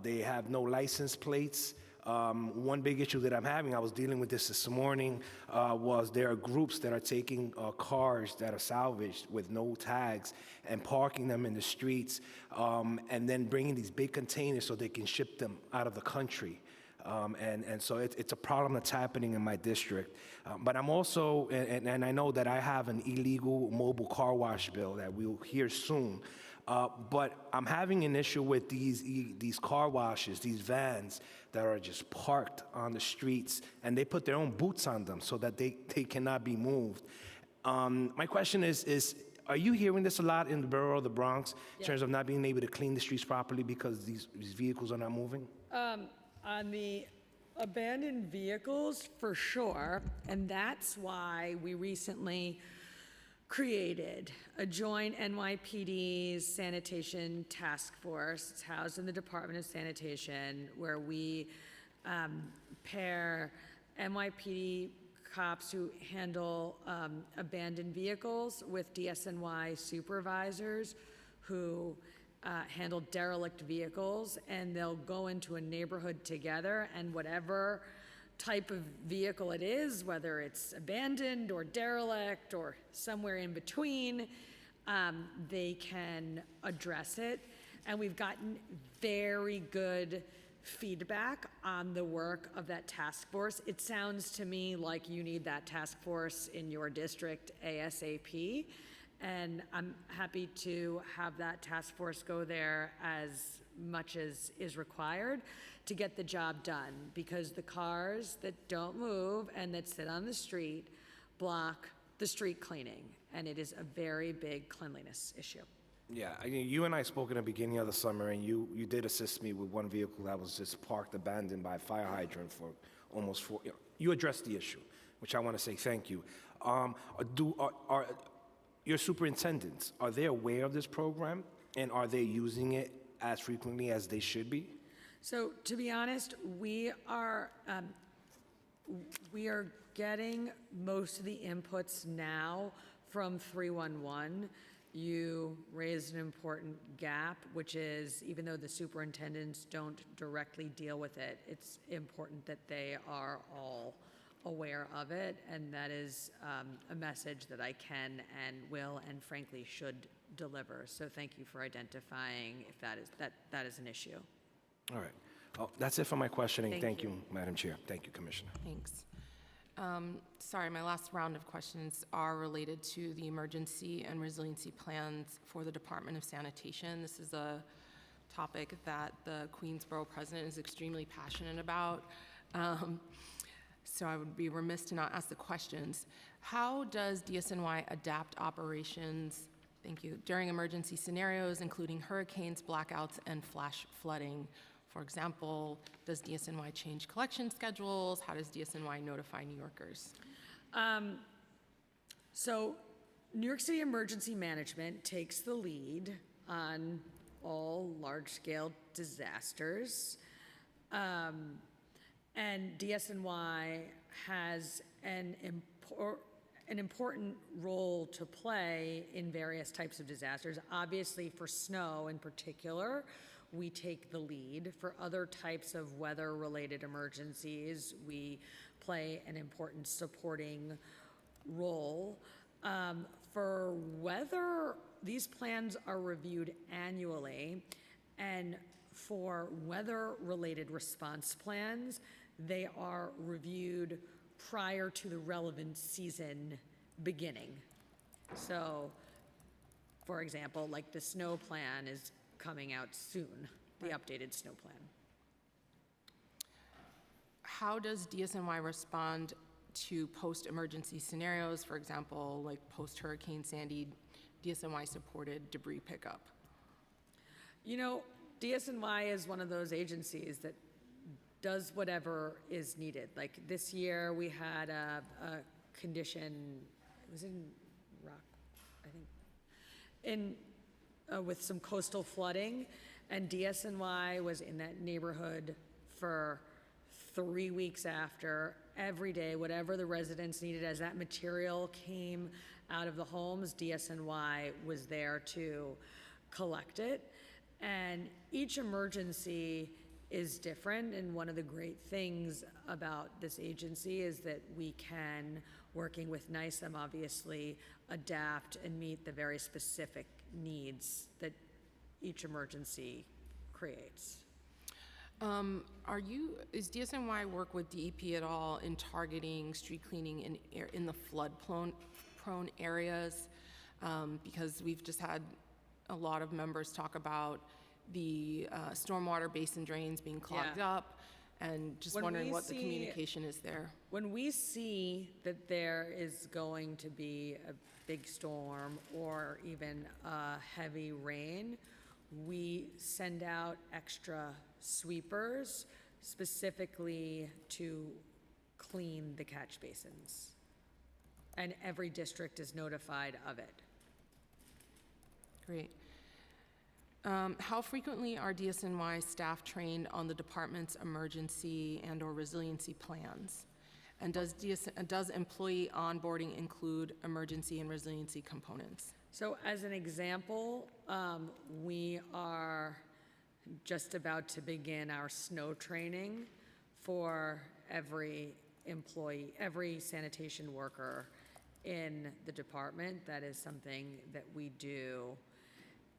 they have no license plates. One big issue that I'm having, I was dealing with this morning, was there are groups that are taking cars that are salvaged with no tags and parking them in the streets, and then bringing these big containers so they can ship them out of the country. And so it's a problem that's happening in my district. But I'm also, and I know that I have an illegal mobile car wash bill that we'll hear soon. But I'm having an issue with these car washes, these vans that are just parked on the streets, and they put their own boots on them so that they cannot be moved. My question is, are you hearing this a lot in the borough of the Bronx in terms of not being able to clean the streets properly because these vehicles are not moving? On the abandoned vehicles, for sure, and that's why we recently created a joint NYPD sanitation task force. It's housed in the Department of Sanitation, where we pair NYPD cops who handle abandoned vehicles with DSNY supervisors who handle derelict vehicles, and they'll go into a neighborhood together, and whatever type of vehicle it is, whether it's abandoned or derelict or somewhere in between, they can address it. And we've gotten very good feedback on the work of that task force. It sounds to me like you need that task force in your district ASAP. And I'm happy to have that task force go there as much as is required to get the job done, because the cars that don't move and that sit on the street block the street cleaning, and it is a very big cleanliness issue. Yeah, I mean, you and I spoke in the beginning of the summer, and you did assist me with one vehicle that was just parked abandoned by a fire hydrant for almost 4. You addressed the issue, which I want to say thank you. Are your superintendents, are they aware of this program, and are they using it as frequently as they should be? So to be honest, we are getting most of the inputs now from 311. You raised an important gap, which is, even though the superintendents don't directly deal with it, it's important that they are all aware of it, and that is a message that I can and will and frankly should deliver. So thank you for identifying if that is an issue. All right. Well, that's it for my questioning. Thank you, Madam Chair. Thank you, Commissioner. Thanks. Sorry, my last round of questions are related to the emergency and resiliency plans for the Department of Sanitation. This is a topic that the Queensborough president is extremely passionate about. So I would be remiss to not ask the questions. How does DSNY adapt operations, thank you, during emergency scenarios, including hurricanes, blackouts, and flash flooding? For example, does DSNY change collection schedules? How does DSNY notify New Yorkers? So New York City Emergency Management takes the lead on all large-scale disasters. And DSNY has an important role to play in various types of disasters. Obviously, for snow in particular, we take the lead. For other types of weather-related emergencies, we play an important supporting role. For weather, these plans are reviewed annually, and for weather-related response plans, they are reviewed prior to the relevant season beginning. So, for example, like the snow plan is coming out soon, the updated snow plan. How does DSNY respond to post-emergency scenarios, for example, like post-Hurricane Sandy, DSNY-supported debris pickup? You know, DSNY is one of those agencies that does whatever is needed. Like this year, we had a condition, it was in Rock, I think, with some coastal flooding, and DSNY was in that neighborhood for 3 weeks after, every day, whatever the residents needed. As that material came out of the homes, DSNY was there to collect it. And each emergency is different, and one of the great things about this agency is that we can, working with NYSEM, obviously, adapt and meet the very specific needs that each emergency creates. Is DSNY work with DEP at all in targeting street cleaning in the flood-prone areas? Because we've just had a lot of members talk about the stormwater basin drains being clogged up, and just wondering what the communication is there. When we see that there is going to be a big storm or even heavy rain, we send out extra sweepers specifically to clean the catch basins. And every district is notified of it. Great. How frequently are DSNY staff trained on the department's emergency and/or resiliency plans? And does employee onboarding include emergency and resiliency components? So as an example, we are just about to begin our snow training for every employee, every sanitation worker in the department. That is something that we do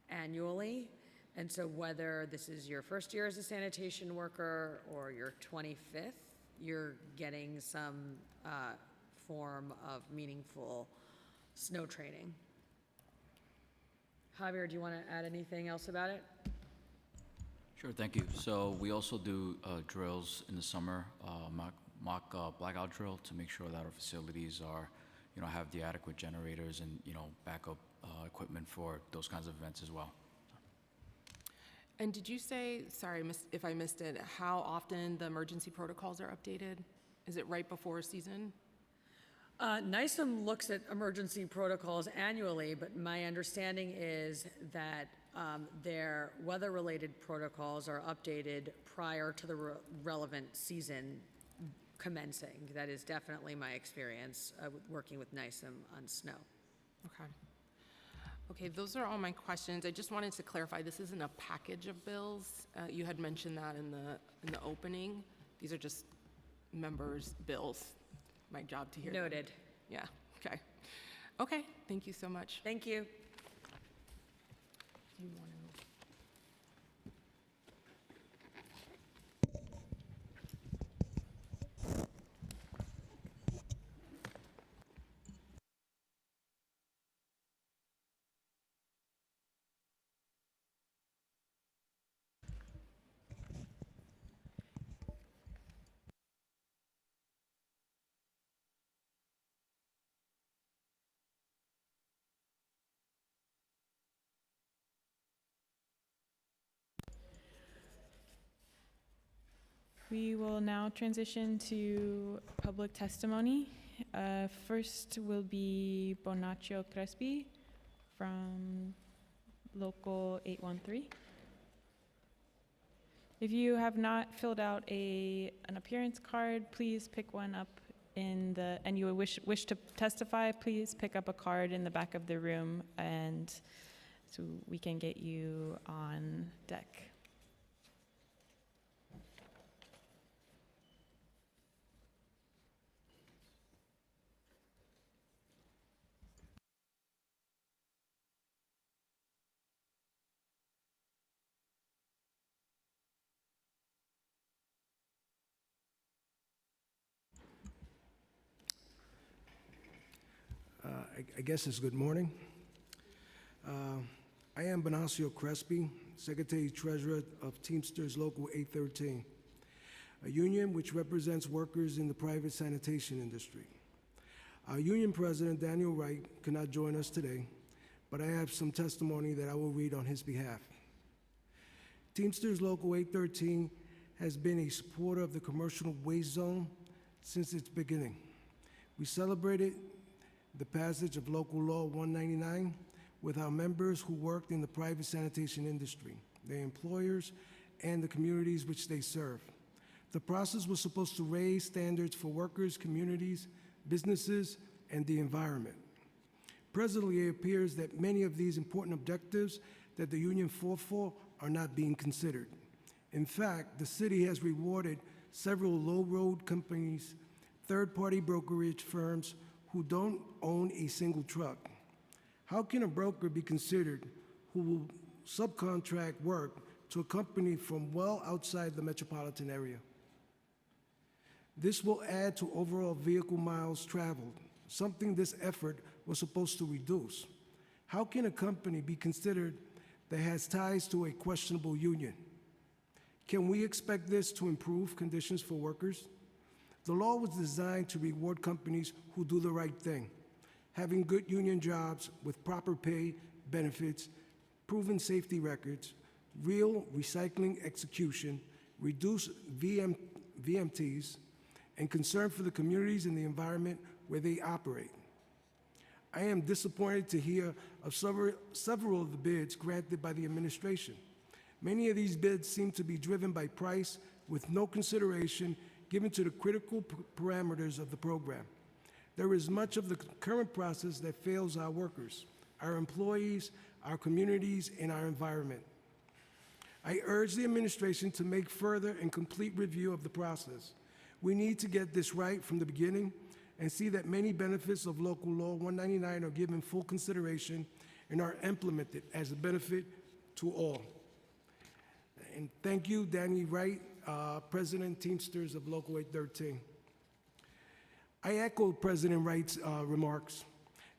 annually. And so whether this is your first year as a sanitation worker or your 25th, you're getting some form of meaningful snow training. Javier, do you want to add anything else about it? Sure, thank you. So we also do drills in the summer, mock blackout drill to make sure that our facilities are, have the adequate generators and, backup equipment for those kinds of events as well. And did you say, sorry if I missed it, how often the emergency protocols are updated? Is it right before a season? NISM looks at emergency protocols annually, but my understanding is that their weather-related protocols are updated prior to the relevant season commencing. That is definitely my experience working with NISM on snow. Okay. Okay, those are all my questions. I just wanted to clarify, this isn't a package of bills. You had mentioned that in the opening. These are just members' bills. My job to hear them. Noted. Yeah, okay. Okay, thank you so much. Thank you. Do you want to? We will now transition to public testimony. First will be Bonaccio Crespi from Local 813. If you have not filled out an appearance card, please pick one up and you wish to testify, please pick up a card in the back of the room and so we can get you on deck. I guess it's good morning. I am Bonaccio Crespi, Secretary-Treasurer of Teamsters Local 813, a union which represents workers in the private sanitation industry. Our union president, Daniel Wright, cannot join us today, but I have some testimony that I will read on his behalf. Teamsters Local 813 has been a supporter of the commercial waste zone since its beginning. We celebrated the passage of Local Law 199 with our members who worked in the private sanitation industry, their employers, and the communities which they serve. The process was supposed to raise standards for workers, communities, businesses, and the environment. Presently, it appears that many of these important objectives that the union fought for are not being considered. In fact, the city has rewarded several low-road companies, third-party brokerage firms who don't own a single truck. How can a broker be considered who will subcontract work to a company from well outside the metropolitan area? This will add to overall vehicle miles traveled, something this effort was supposed to reduce. How can a company be considered that has ties to a questionable union? Can we expect this to improve conditions for workers? The law was designed to reward companies who do the right thing, having good union jobs with proper pay, benefits, proven safety records, real recycling execution, reduced VMTs, and concern for the communities and the environment where they operate. I am disappointed to hear of several of the bids granted by the administration. Many of these bids seem to be driven by price with no consideration given to the critical parameters of the program. There is much of the current process that fails our workers, our employees, our communities, and our environment. I urge the administration to make further and complete review of the process. We need to get this right from the beginning and see that many benefits of Local Law 199 are given full consideration and are implemented as a benefit to all. And thank you, Danny Wright, President Teamsters of Local 813. I echo President Wright's remarks.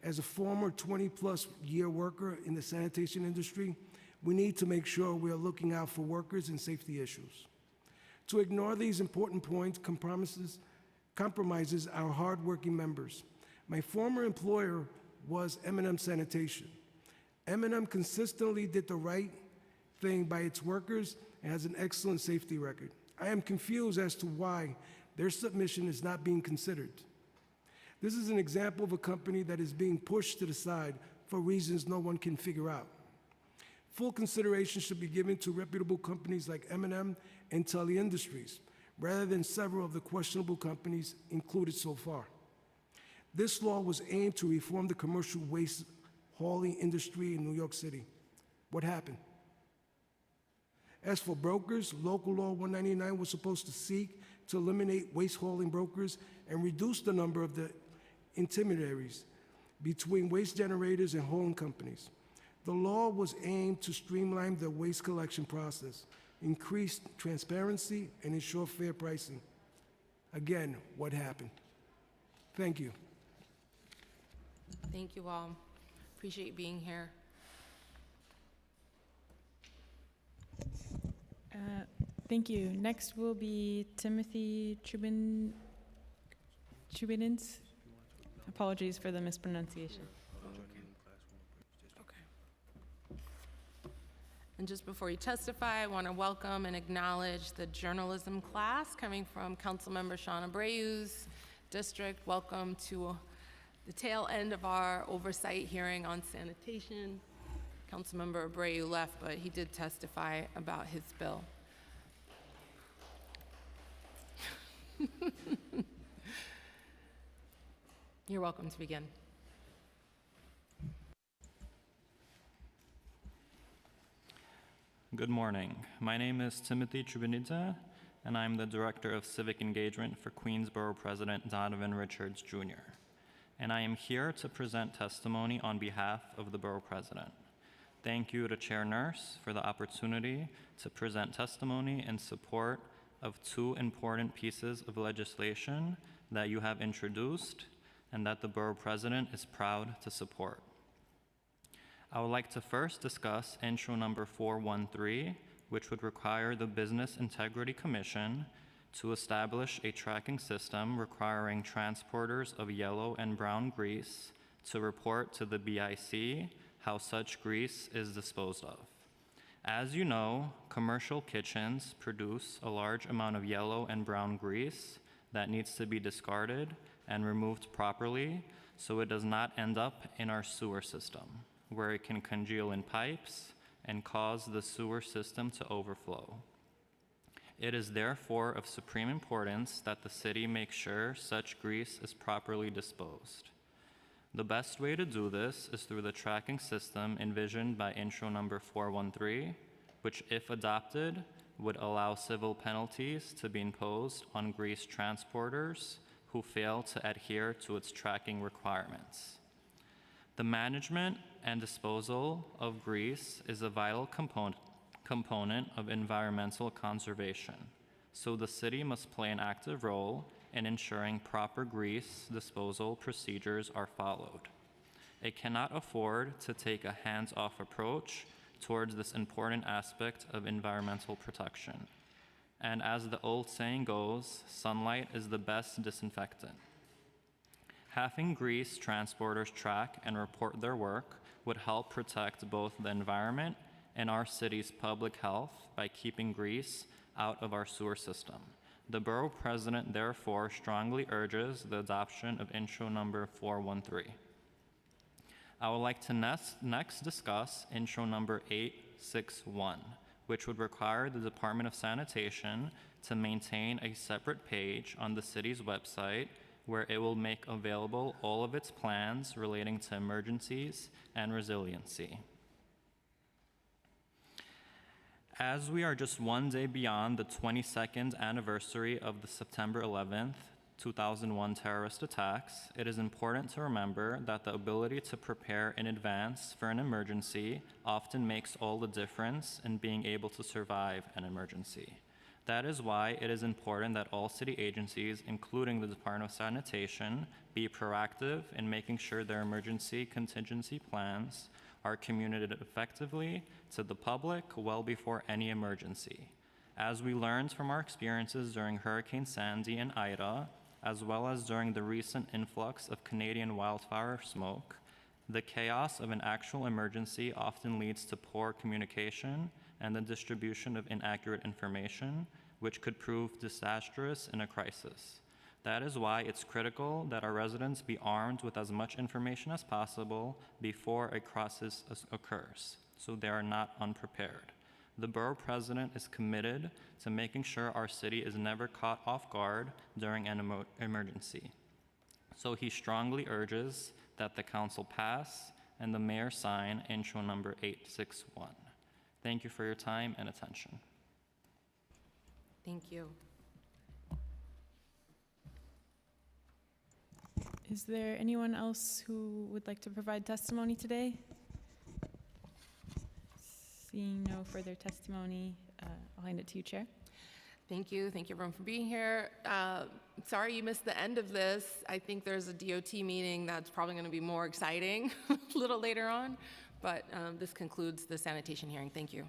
As a former 20-plus year worker in the sanitation industry, we need to make sure we are looking out for workers and safety issues. To ignore these important points compromises our hardworking members. My former employer was M&M Sanitation. M&M consistently did the right thing by its workers and has an excellent safety record. I am confused as to why their submission is not being considered. This is an example of a company that is being pushed to the side for reasons no one can figure out. Full consideration should be given to reputable companies like M&M and Tully Industries, rather than several of the questionable companies included so far. This law was aimed to reform the commercial waste hauling industry in New York City. What happened? As for brokers, Local Law 199 was supposed to seek to eliminate waste hauling brokers and reduce the number of the intermediaries between waste generators and hauling companies. The law was aimed to streamline the waste collection process, increase transparency, and ensure fair pricing. Again, what happened? Thank you. Thank you all. Appreciate being here. Thank you. Next will be Timothy Chubinins. Apologies for the mispronunciation. And just before you testify, I want to welcome and acknowledge the journalism class coming from Councilmember Sean Abreu's district. Welcome to the tail end of our oversight hearing on sanitation. Councilmember Abreu left, but he did testify about his bill. You're welcome to begin. Good morning. My name is Timothy Chubinidze, and I'm the Director of Civic Engagement for Queensborough President Donovan Richards, Jr. And I am here to present testimony on behalf of the Borough President. Thank you to Chair Nurse for the opportunity to present testimony in support of two important pieces of legislation that you have introduced and that the Borough President is proud to support. I would like to first discuss intro number 413, which would require the Business Integrity Commission to establish a tracking system requiring transporters of yellow and brown grease to report to the BIC how such grease is disposed of. As you know, commercial kitchens produce a large amount of yellow and brown grease that needs to be discarded and removed properly so it does not end up in our sewer system, where it can congeal in pipes and cause the sewer system to overflow. It is therefore of supreme importance that the city make sure such grease is properly disposed. The best way to do this is through the tracking system envisioned by intro number 413, which, if adopted, would allow civil penalties to be imposed on grease transporters who fail to adhere to its tracking requirements. The management and disposal of grease is a vital component of environmental conservation, so the city must play an active role in ensuring proper grease disposal procedures are followed. It cannot afford to take a hands-off approach towards this important aspect of environmental protection. And as the old saying goes, sunlight is the best disinfectant. Having grease transporters track and report their work would help protect both the environment and our city's public health by keeping grease out of our sewer system. The Borough President therefore strongly urges the adoption of intro number 413. I would like to next discuss intro number 861, which would require the Department of Sanitation to maintain a separate page on the city's website where it will make available all of its plans relating to emergencies and resiliency. As we are just one day beyond the 22nd anniversary of the September 11th, 2001 terrorist attacks, it is important to remember that the ability to prepare in advance for an emergency often makes all the difference in being able to survive an emergency. That is why it is important that all city agencies, including the Department of Sanitation, be proactive in making sure their emergency contingency plans are communicated effectively to the public well before any emergency. As we learned from our experiences during Hurricane Sandy and Ida, as well as during the recent influx of Canadian wildfire smoke, the chaos of an actual emergency often leads to poor communication and the distribution of inaccurate information, which could prove disastrous in a crisis. That is why it's critical that our residents be armed with as much information as possible before a crisis occurs, so they are not unprepared. The borough president is committed to making sure our city is never caught off guard during an emergency. So he strongly urges that the council pass and the mayor sign intro number 861. Thank you for your time and attention. Thank you. Is there anyone else who would like to provide testimony today? Seeing no further testimony, I'll hand it to you, Chair. Thank you. Thank you, everyone, for being here. Sorry you missed the end of this. I think there's a DOT meeting that's probably going to be more exciting a little later on, but this concludes the sanitation hearing. Thank you.